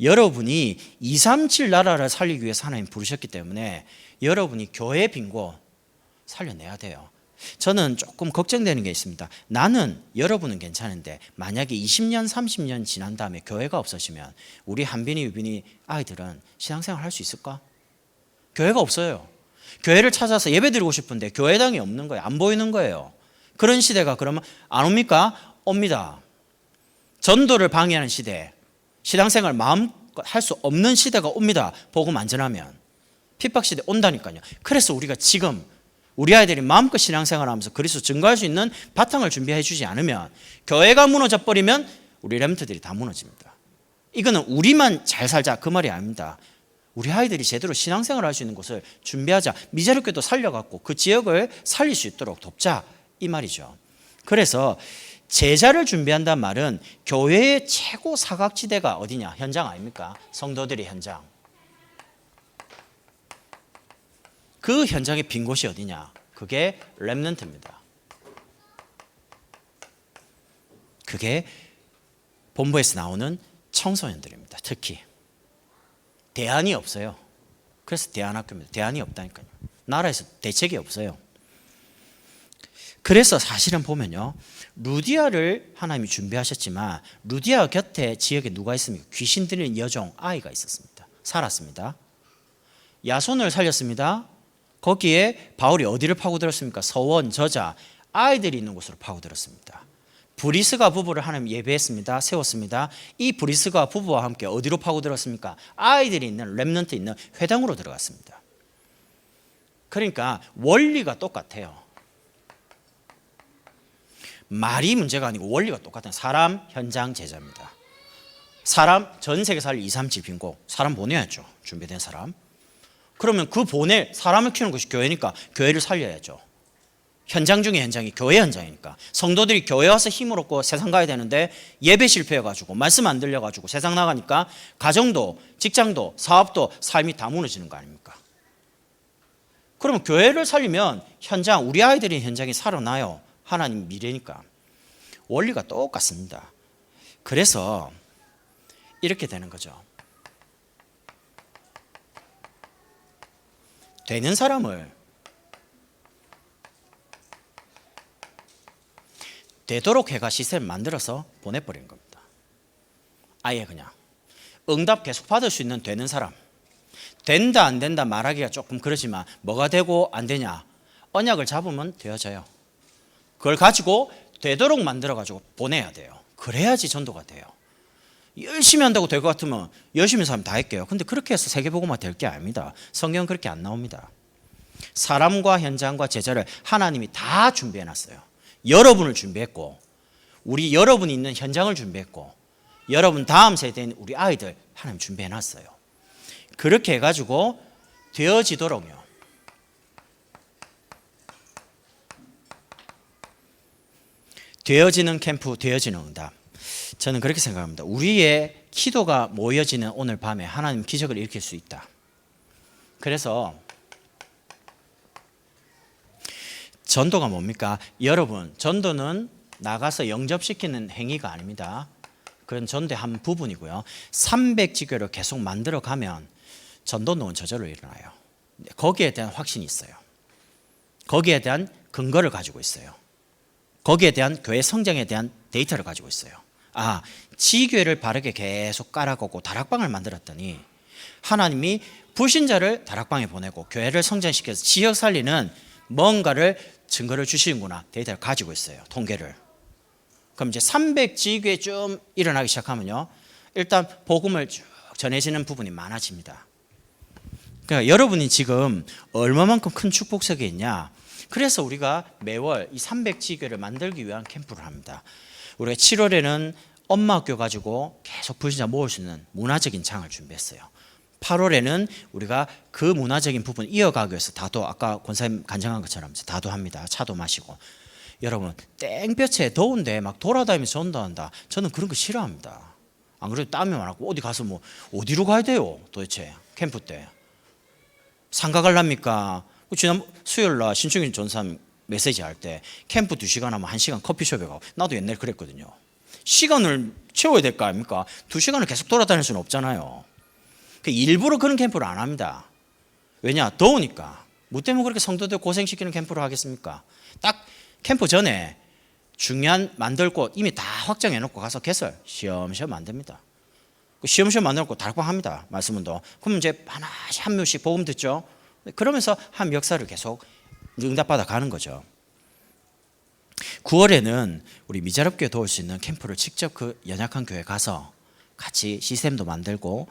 [SPEAKER 1] 여러분이 237 나라를 살리기 위해서 하나님 부르셨기 때문에 여러분이 교회 빈곳 살려내야 돼요. 저는 조금 걱정되는 게 있습니다. 나는 여러분은 괜찮은데 만약에 20년 30년 지난 다음에 교회가 없어지면 우리 한빈이 유빈이 아이들은 신앙생활 할 수 있을까? 교회가 없어요. 교회를 찾아서 예배드리고 싶은데 교회당이 없는 거예요. 안 보이는 거예요. 그런 시대가 그러면 안 옵니까? 옵니다. 전도를 방해하는 시대, 신앙생활 마음껏 할 수 없는 시대가 옵니다. 복음 안 전하면. 핍박시대 온다니까요. 그래서 우리가 지금 우리 아이들이 마음껏 신앙생활하면서 그리스도 증거할 수 있는 바탕을 준비해 주지 않으면 교회가 무너져 버리면 우리 렘트들이 다 무너집니다. 이거는 우리만 잘 살자 그 말이 아닙니다. 우리 아이들이 제대로 신앙생활을 할 수 있는 곳을 준비하자. 미자립교도 살려갖고 그 지역을 살릴 수 있도록 돕자 이 말이죠. 그래서 제자를 준비한다는 말은 교회의 최고 사각지대가 어디냐? 현장 아닙니까? 성도들의 현장. 그 현장의 빈 곳이 어디냐? 그게 렘넌트입니다. 그게 본부에서 나오는 청소년들입니다. 특히 대안이 없어요. 그래서 대안학교입니다. 대안이 없다니까요. 나라에서 대책이 없어요. 그래서 사실은 보면요, 루디아를 하나님이 준비하셨지만 루디아 곁에 지역에 누가 있습니까? 귀신 들린 여종 아이가 있었습니다. 살았습니다. 야손을 살렸습니다. 거기에 바울이 어디를 파고들었습니까? 서원, 저자, 아이들이 있는 곳으로 파고들었습니다. 브리스가 부부를 하나님 예배했습니다. 세웠습니다. 이 브리스가 부부와 함께 어디로 파고들었습니까? 아이들이 있는 렘넌트 있는 회당으로 들어갔습니다. 그러니까 원리가 똑같아요. 말이 문제가 아니고 원리가 똑같은 사람, 현장, 제자입니다. 사람, 전 세계 살 2, 3, 7 빈고 사람 보내야죠. 준비된 사람. 그러면 그 보낼 사람을 키우는 것이 교회니까 교회를 살려야죠. 현장 중에 현장이 교회 현장이니까 성도들이 교회 와서 힘을 얻고 세상 가야 되는데 예배 실패해가지고 말씀 안 들려가지고 세상 나가니까 가정도 직장도 사업도 삶이 다 무너지는 거 아닙니까? 그러면 교회를 살리면 현장, 우리 아이들이 현장이 살아나요. 하나님 미래니까. 원리가 똑같습니다. 그래서 이렇게 되는 거죠. 되는 사람을 되도록 해가 시스템을 만들어서 보내버린 겁니다. 아예 그냥 응답 계속 받을 수 있는 되는 사람. 된다 안 된다 말하기가 조금 그러지만 뭐가 되고 안 되냐, 언약을 잡으면 되어져요. 그걸 가지고 되도록 만들어가지고 보내야 돼요. 그래야지 전도가 돼요. 열심히 한다고 될 것 같으면 열심히 사람 다 할게요. 근데 그렇게 해서 세계복음화 될 게 아닙니다. 성경은 그렇게 안 나옵니다. 사람과 현장과 제자를 하나님이 다 준비해놨어요. 여러분을 준비했고, 우리 여러분이 있는 현장을 준비했고, 여러분 다음 세대인 우리 아이들 하나님 준비해놨어요. 그렇게 해가지고 되어지도록요. 되어지는 캠프, 되어지는 응답. 저는 그렇게 생각합니다. 우리의 기도가 모여지는 오늘 밤에 하나님 기적을 일으킬 수 있다. 그래서 전도가 뭡니까? 여러분, 전도는 나가서 영접시키는 행위가 아닙니다. 그건 전도의 한 부분이고요. 300지교를 계속 만들어가면 전도는 저절로 일어나요. 거기에 대한 확신이 있어요. 거기에 대한 근거를 가지고 있어요. 거기에 대한 교회 성장에 대한 데이터를 가지고 있어요. 아, 지교회를 바르게 계속 깔아가고 다락방을 만들었더니 하나님이 불신자를 다락방에 보내고 교회를 성장시켜서 지역 살리는 뭔가를 증거를 주시는구나. 데이터를 가지고 있어요. 통계를. 그럼 이제 300지교회 좀 일어나기 시작하면요, 일단 복음을 쭉 전해지는 부분이 많아집니다. 그러니까 여러분이 지금 얼마만큼 큰 축복 속에 있냐. 그래서 우리가 매월 이 300지교를 만들기 위한 캠프를 합니다. 우리가 7월에는 엄마 학교 가지고 계속 불신자 모을 수 있는 문화적인 장을 준비했어요. 8월에는 우리가 그 문화적인 부분 이어가기 위해서 다도, 아까 권사님 간증한 것처럼 다도합니다. 차도 마시고. 여러분, 땡볕에 더운데 막 돌아다니면서 전도한다. 저는 그런 거 싫어합니다. 안 그래도 땀이 많았고 어디 가서 뭐 어디로 가야 돼요 도대체 캠프 때. 상가 갈랍니까? 지난 수요일 날 신충인 전사님 메시지 할 때 캠프 2시간 하면 1시간 커피숍에 가고, 나도 옛날에 그랬거든요. 시간을 채워야 될 거 아닙니까? 2시간을 계속 돌아다닐 수는 없잖아요. 일부러 그런 캠프를 안 합니다. 왜냐? 더우니까. 뭐 때문에 그렇게 성도들 고생시키는 캠프를 하겠습니까? 딱 캠프 전에 중요한 만들 곳 이미 다 확정해 놓고 가서 개설 시험시험 만듭니다. 시험시험 만들어 놓고 다락방 합니다. 말씀은도. 그럼 이제 하나씩 한 명씩 복음 듣죠. 그러면서 한 역사를 계속 응답받아 가는 거죠. 9월에는 우리 미자립교회 도울 수 있는 캠프를 직접 그 연약한 교회 가서 같이 시스템도 만들고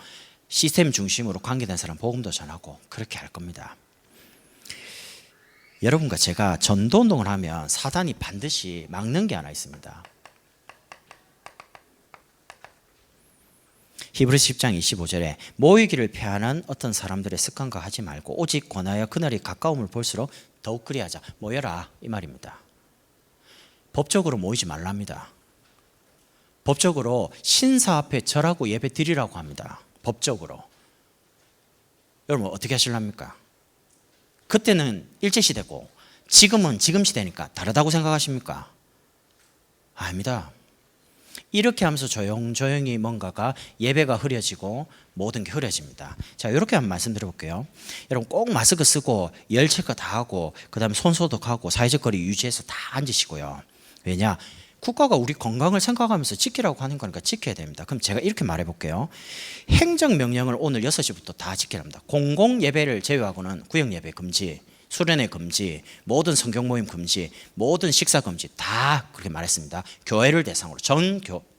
[SPEAKER 1] 시스템 중심으로 관계된 사람 복음도 전하고 그렇게 할 겁니다. 여러분과 제가 전도운동을 하면 사단이 반드시 막는 게 하나 있습니다. 히브리서 10장 25절에 모이기를 피하는 어떤 사람들의 습관과 하지 말고 오직 권하여 그날이 가까움을 볼수록 더욱 그리하자. 모여라 이 말입니다. 법적으로 모이지 말랍니다. 법적으로 신사 앞에 절하고 예배 드리라고 합니다. 법적으로. 여러분 어떻게 하실랍니까? 그때는 일제시대고 지금은 지금 시대니까 다르다고 생각하십니까? 아닙니다. 이렇게 하면서 조용조용히 뭔가가 예배가 흐려지고 모든 게 흐려집니다. 자, 이렇게 한번 말씀드려 볼게요. 여러분 꼭 마스크 쓰고 열 체크 다 하고 그다음에 손 소독하고 사회적 거리 유지해서 다 앉으시고요. 왜냐? 국가가 우리 건강을 생각하면서 지키라고 하는 거니까 지켜야 됩니다. 그럼 제가 이렇게 말해 볼게요. 행정명령을 오늘 6시부터 다 지키랍니다. 공공예배를 제외하고는 구역예배 금지, 수련회 금지, 모든 성경 모임 금지, 모든 식사 금지 다 그렇게 말했습니다. 교회를 대상으로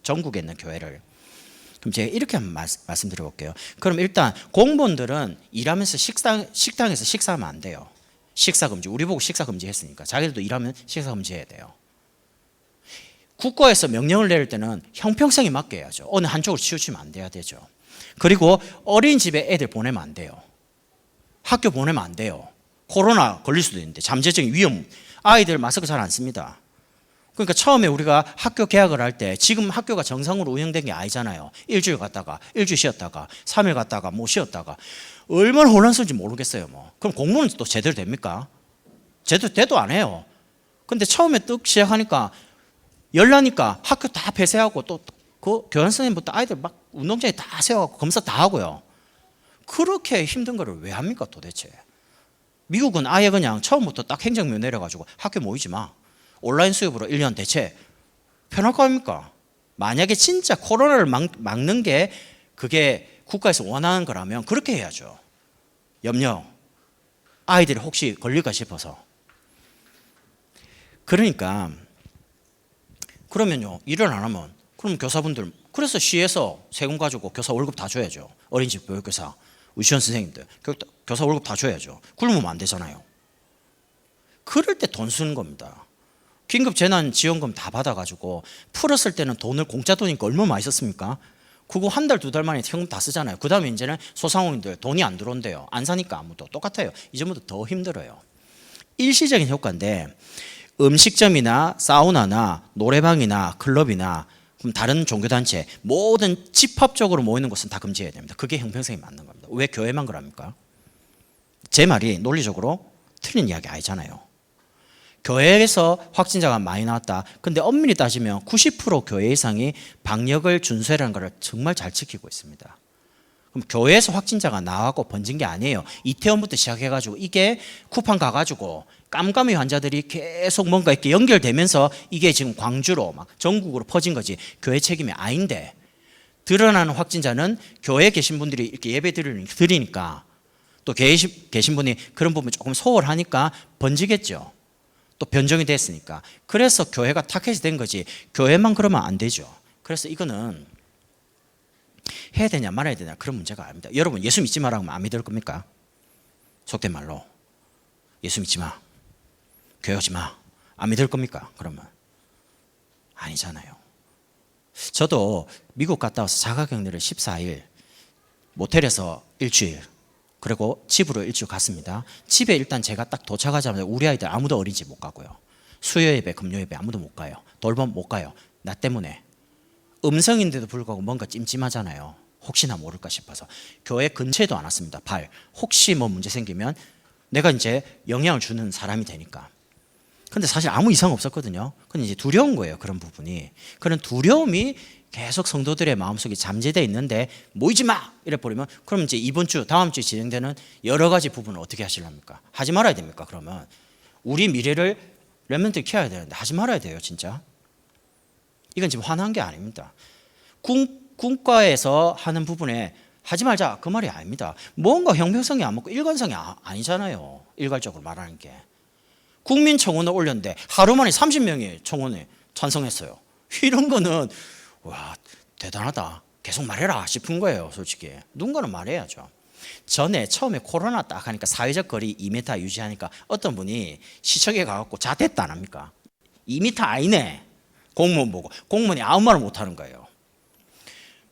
[SPEAKER 1] 전국에 있는 교회를. 그럼 제가 이렇게 한번 말씀드려 볼게요. 그럼 일단 공무원들은 일하면서 식당에서 식사하면 안 돼요. 식사 금지. 우리 보고 식사 금지 했으니까 자기들도 일하면 식사 금지해야 돼요. 국가에서 명령을 내릴 때는 형평성에 맞게 해야죠. 어느 한쪽으로 치우치면 안 돼야 되죠. 그리고 어린이집에 애들 보내면 안 돼요. 학교 보내면 안 돼요. 코로나 걸릴 수도 있는데 잠재적인 위험, 아이들 마스크 잘 안 씁니다. 그러니까 처음에 우리가 학교 개학을 할 때 지금 학교가 정상으로 운영된 게 아니잖아요. 일주일 갔다가 일주일 쉬었다가 3일 갔다가 못 쉬었다가 얼마나 혼란스러운지 모르겠어요. 뭐. 그럼 공무원은 또 제대로 됩니까? 제대로 돼도 안 해요. 근데 처음에 뜩 시작하니까 열나니까 학교 다 폐쇄하고 또 그 교원 선생님부터 아이들 막 운동장에 다 세워갖고 검사 다 하고요. 그렇게 힘든 거를 왜 합니까 도대체? 미국은 아예 그냥 처음부터 딱 행정명 내려가지고 학교 모이지 마. 온라인 수업으로 1년 대체 편할 거 아닙니까? 만약에 진짜 코로나를 막는 게 그게 국가에서 원하는 거라면 그렇게 해야죠. 염려. 아이들이 혹시 걸릴까 싶어서. 그러니까 그러면요 일을 안 하면 그럼 교사분들 그래서 시에서 세금 가지고 교사 월급 다 줘야죠. 어린이집 교육교사, 유치원 선생님들 교사 월급 다 줘야죠. 굶으면 안 되잖아요. 그럴 때 돈 쓰는 겁니다. 긴급재난지원금 다 받아가지고 풀었을 때는 돈을 공짜 돈이니까 얼마나 많이 썼습니까? 그거 한 달, 두 달 만에 현금 다 쓰잖아요. 그 다음에 이제는 소상공인들 돈이 안 들어온대요. 안 사니까 아무도. 똑같아요. 이전보다 더 힘들어요. 일시적인 효과인데 음식점이나 사우나나 노래방이나 클럽이나 그럼 다른 종교단체 모든 집합적으로 모이는 곳은 다 금지해야 됩니다. 그게 형평성이 맞는 겁니다. 왜 교회만 그럽니까? 제 말이 논리적으로 틀린 이야기 아니잖아요. 교회에서 확진자가 많이 나왔다. 근데 엄밀히 따지면 90% 교회 이상이 방역을 준수해라는 것을 정말 잘 지키고 있습니다. 그럼 교회에서 확진자가 나와고 번진 게 아니에요. 이태원부터 시작해가지고 이게 쿠팡 가가지고 깜깜이 환자들이 계속 뭔가 이렇게 연결되면서 이게 지금 광주로 막 전국으로 퍼진 거지 교회 책임이 아닌데 드러나는 확진자는 교회에 계신 분들이 이렇게 예배 드리니까 또 계신 분이 그런 부분 조금 소홀하니까 번지겠죠. 또 변종이 됐으니까. 그래서 교회가 타켓이 된 거지 교회만 그러면 안 되죠. 그래서 이거는 해야 되냐 말아야 되냐 그런 문제가 아닙니다. 여러분 예수 믿지 마라고 하면 안 믿을 겁니까? 속된 말로 예수 믿지 마, 교회 오지 마, 안 믿을 겁니까? 그러면 아니잖아요. 저도 미국 갔다 와서 자가격리를 14일 모텔에서 일주일 그리고 집으로 일주일 갔습니다. 집에 일단 제가 딱 도착하자마자 우리 아이들 아무도 어린이집 못 가고요. 수요예배, 금요예배 아무도 못 가요. 돌봄 못 가요. 나 때문에. 음성인데도 불구하고 뭔가 찜찜하잖아요. 혹시나 모를까 싶어서. 교회 근처에도 안 왔습니다. 혹시 뭐 문제 생기면 내가 이제 영향을 주는 사람이 되니까. 근데 사실 아무 이상 없었거든요. 근데 이제 두려운 거예요. 그런 부분이. 그런 두려움이 계속 성도들의 마음속에 잠재되어 있는데 모이지 마! 이래 버리면 그럼 이제 이번 주, 다음 주에 진행되는 여러 가지 부분을 어떻게 하시렵니까? 하지 말아야 됩니까? 그러면 우리 미래를 렘넌트 키워야 되는데 하지 말아야 돼요. 진짜. 이건 지금 화난 게 아닙니다. 군과에서 하는 부분에 하지 말자 그 말이 아닙니다. 뭔가 형평성이 안 맞고 일관성이 아니잖아요. 일괄적으로 말하는 게. 국민청원을 올렸는데 하루 만에 30명이 청원에 찬성했어요. 이런 거는 와 대단하다. 계속 말해라 싶은 거예요. 솔직히. 누군가는 말해야죠. 전에 처음에 코로나 딱 하니까 사회적 거리 2m 유지하니까 어떤 분이 시청에 가갖고 자퇴했다 안 합니까? 2m 아니네. 공무원 보고. 공무원이 아무 말을 못하는 거예요.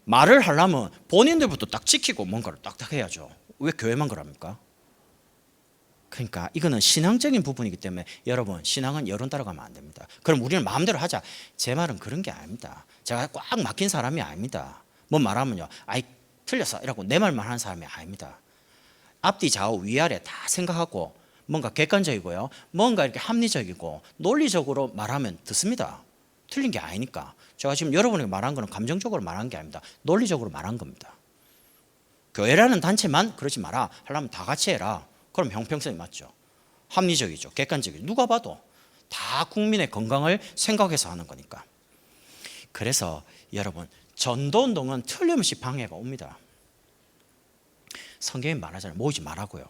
[SPEAKER 1] 말을 하려면 본인들부터 딱 지키고 뭔가를 딱딱 해야죠. 왜 교회만 그럽니까? 그러니까 이거는 신앙적인 부분이기 때문에 여러분 신앙은 여론 따라가면 안 됩니다. 그럼 우리는 마음대로 하자. 제 말은 그런 게 아닙니다. 제가 꽉 막힌 사람이 아닙니다. 뭐 말하면요. 아이 틀렸어 이라고 내 말만 하는 사람이 아닙니다. 앞뒤 좌우 위아래 다 생각하고 뭔가 객관적이고요. 뭔가 이렇게 합리적이고 논리적으로 말하면 듣습니다. 틀린 게 아니니까. 제가 지금 여러분에게 말한 거는 감정적으로 말한 게 아닙니다. 논리적으로 말한 겁니다. 교회라는 단체만 그러지 마라. 하려면 다 같이 해라. 그럼 형평성이 맞죠. 합리적이죠. 객관적이죠. 누가 봐도 다 국민의 건강을 생각해서 하는 거니까. 그래서 여러분, 전도운동은 틀림없이 방해가 옵니다. 성경에 말하잖아요. 모이지 말라고요.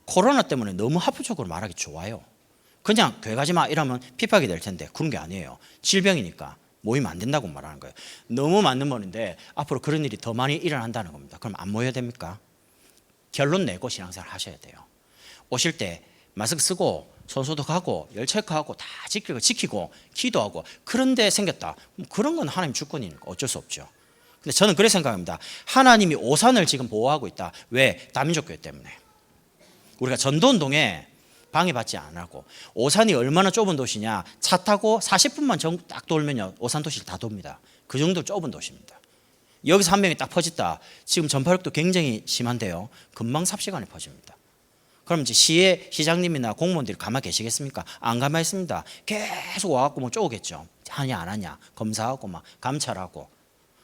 [SPEAKER 1] 코로나 때문에 너무 합리적으로 말하기 좋아요. 그냥 교회 가지 마 이러면 핍박이 될 텐데 그런 게 아니에요. 질병이니까 모이면 안 된다고 말하는 거예요. 너무 맞는 말인데 앞으로 그런 일이 더 많이 일어난다는 겁니다. 그럼 안 모여야 됩니까? 결론 내고 신앙생활 하셔야 돼요. 오실 때 마스크 쓰고 손소독하고 열체크하고 다 지키고 기도하고. 그런데 생겼다, 그런 건 하나님 주권이니까 어쩔 수 없죠. 근데 저는 그렇게 생각합니다. 하나님이 오산을 지금 보호하고 있다. 왜? 다민족교회 때문에. 우리가 전도운동에 방해받지 않고, 오산이 얼마나 좁은 도시냐, 차 타고 40분만 딱 돌면요 오산 도시를 다 돕니다. 그 정도 좁은 도시입니다. 여기서 한 명이 딱 퍼졌다, 지금 전파력도 굉장히 심한데요, 금방 삽시간에 퍼집니다. 그럼 이제 시의 시장님이나 공무원들이 가만히 계시겠습니까? 안 가만히 있습니다. 계속 와갖고 뭐 쪼겠죠. 하냐 안 하냐 검사하고 막 감찰하고.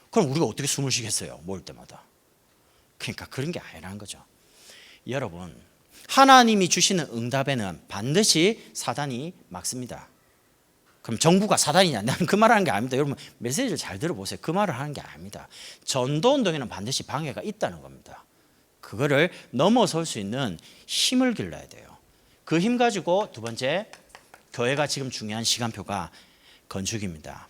[SPEAKER 1] 그럼 우리가 어떻게 숨을 쉬겠어요, 모일 때마다. 그러니까 그런 게 아니라는 거죠. 여러분, 하나님이 주시는 응답에는 반드시 사단이 막습니다. 그럼 정부가 사단이냐? 나는 그 말을 하는 게 아닙니다. 여러분, 메시지를 잘 들어보세요. 그 말을 하는 게 아닙니다. 전도운동에는 반드시 방해가 있다는 겁니다. 그거를 넘어설 수 있는 힘을 길러야 돼요. 그 힘 가지고 두 번째, 교회가 지금 중요한 시간표가 건축입니다.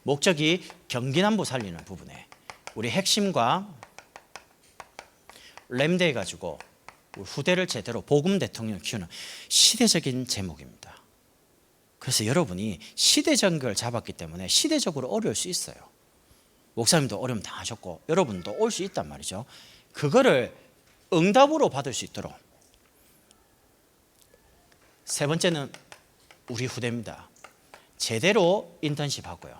[SPEAKER 1] 목적이 경기 남부 살리는 부분에 우리 핵심과 램데이 가지고 후대를 제대로 복음 대통령을 키우는 시대적인 제목입니다. 그래서 여러분이 시대적인 걸 잡았기 때문에 시대적으로 어려울 수 있어요. 목사님도 어려움 당하셨고 여러분도 올 수 있단 말이죠. 그거를 응답으로 받을 수 있도록. 세 번째는 우리 후대입니다. 제대로 인턴십 하고요.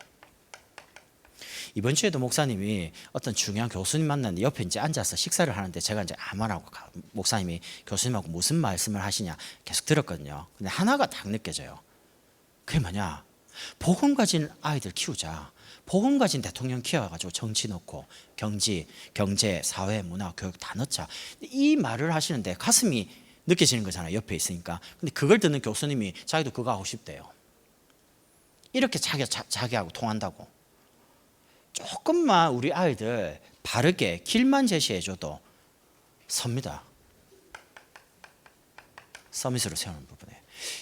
[SPEAKER 1] 이번 주에도 목사님이 어떤 중요한 교수님 만났는데 옆에 이제 앉아서 식사를 하는데 제가 이제 아마라고 목사님이 교수님하고 무슨 말씀을 하시냐 계속 들었거든요. 근데 하나가 딱 느껴져요. 그게 뭐냐? 복음 가진 아이들 키우자. 복음 가진 대통령 키워가지고 정치 넣고 경제, 사회, 문화, 교육 다 넣자. 이 말을 하시는데 가슴이 느껴지는 거잖아요. 옆에 있으니까. 근데 그걸 듣는 교수님이 자기도 그거 하고 싶대요. 이렇게 자기하고 통한다고. 조금만 우리 아이들 바르게 길만 제시해줘도 섭니다. 서밋으로 세우는 부분에.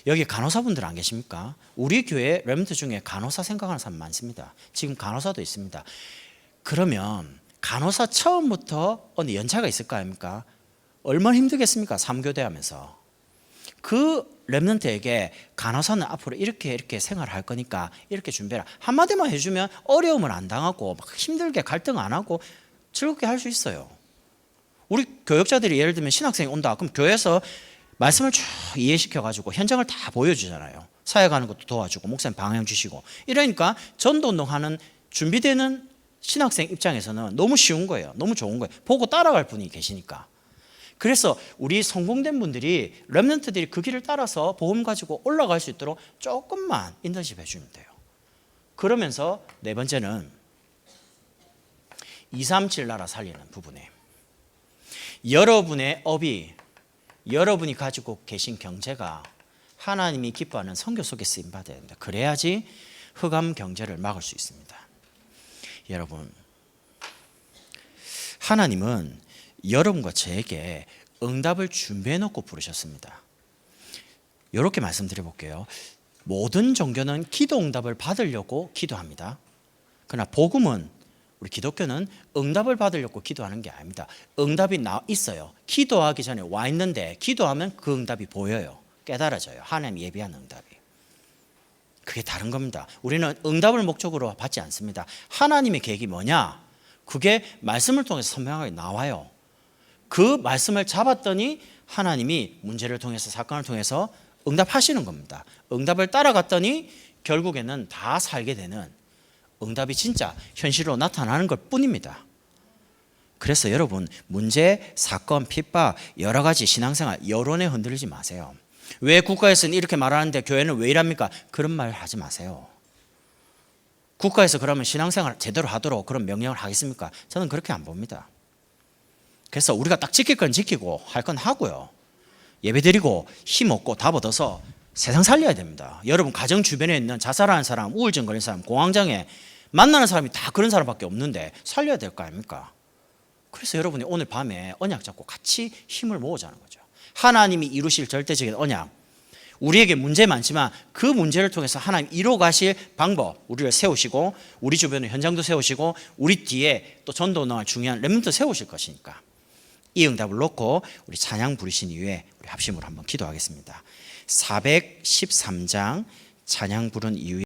[SPEAKER 1] 여기 간호사분들 안 계십니까? 우리 교회 렘넌트 중에 간호사 생각하는 사람 많습니다. 지금 간호사도 있습니다. 그러면 간호사 처음부터 어느 연차가 있을 거 아닙니까? 얼마나 힘들겠습니까? 3교대 하면서. 그 렘넌트에게 간호사는 앞으로 이렇게 생활할 거니까 이렇게 준비해라. 한마디만 해주면 어려움을 안 당하고 막 힘들게 갈등 안 하고 즐겁게 할 수 있어요. 우리 교역자들이 예를 들면 신학생이 온다. 그럼 교회에서 말씀을 쭉 이해시켜가지고 현장을 다 보여주잖아요. 사회 가는 것도 도와주고 목사님 방향 주시고. 이러니까 전도운동하는 준비되는 신학생 입장에서는 너무 쉬운 거예요. 너무 좋은 거예요. 보고 따라갈 분이 계시니까. 그래서 우리 성공된 분들이 렘넌트들이 그 길을 따라서 복음 가지고 올라갈 수 있도록 조금만 인턴십 해주면 돼요. 그러면서 네 번째는 237 나라 살리는 부분에 여러분의 업이 여러분이 가지고 계신 경제가 하나님이 기뻐하는 선교 속에 쓰임 받아야 됩니다. 그래야지 흑암 경제를 막을 수 있습니다. 여러분, 하나님은 여러분과 저에게 응답을 준비해 놓고 부르셨습니다. 이렇게 말씀드려 볼게요. 모든 종교는 기도 응답을 받으려고 기도합니다. 그러나 복음은, 우리 기독교는 응답을 받으려고 기도하는 게 아닙니다. 응답이 있어요. 기도하기 전에 와 있는데 기도하면 그 응답이 보여요. 깨달아져요. 하나님 예비한 응답이. 그게 다른 겁니다. 우리는 응답을 목적으로 받지 않습니다. 하나님의 계획이 뭐냐? 그게 말씀을 통해서 선명하게 나와요. 그 말씀을 잡았더니 하나님이 문제를 통해서, 사건을 통해서 응답하시는 겁니다. 응답을 따라갔더니 결국에는 다 살게 되는, 응답이 진짜 현실로 나타나는 것 뿐입니다. 그래서 여러분, 문제, 사건, 핍박, 여러 가지 신앙생활, 여론에 흔들리지 마세요. 왜 국가에서는 이렇게 말하는데 교회는 왜 이랍니까? 그런 말 하지 마세요. 국가에서 그러면 신앙생활 제대로 하도록 그런 명령을 하겠습니까? 저는 그렇게 안 봅니다. 그래서 우리가 딱 지킬 건 지키고 할 건 하고요. 예배드리고 힘 얻고 답 얻어서 세상 살려야 됩니다. 여러분 가정 주변에 있는 자살하는 사람, 우울증 걸린 사람, 공황장애 만나는 사람이 다 그런 사람밖에 없는데 살려야 될 거 아닙니까? 그래서 여러분이 오늘 밤에 언약 잡고 같이 힘을 모으자는 거죠. 하나님이 이루실 절대적인 언약. 우리에게 문제 많지만 그 문제를 통해서 하나님 이뤄 가실 방법, 우리를 세우시고 우리 주변에 현장도 세우시고 우리 뒤에 또 전도 운동할 중요한 렘넌트 세우실 것이니까 이 응답을 놓고 우리 찬양 부르신 이후에 우리 합심으로 한번 기도하겠습니다. 413장 찬양 부른 이후에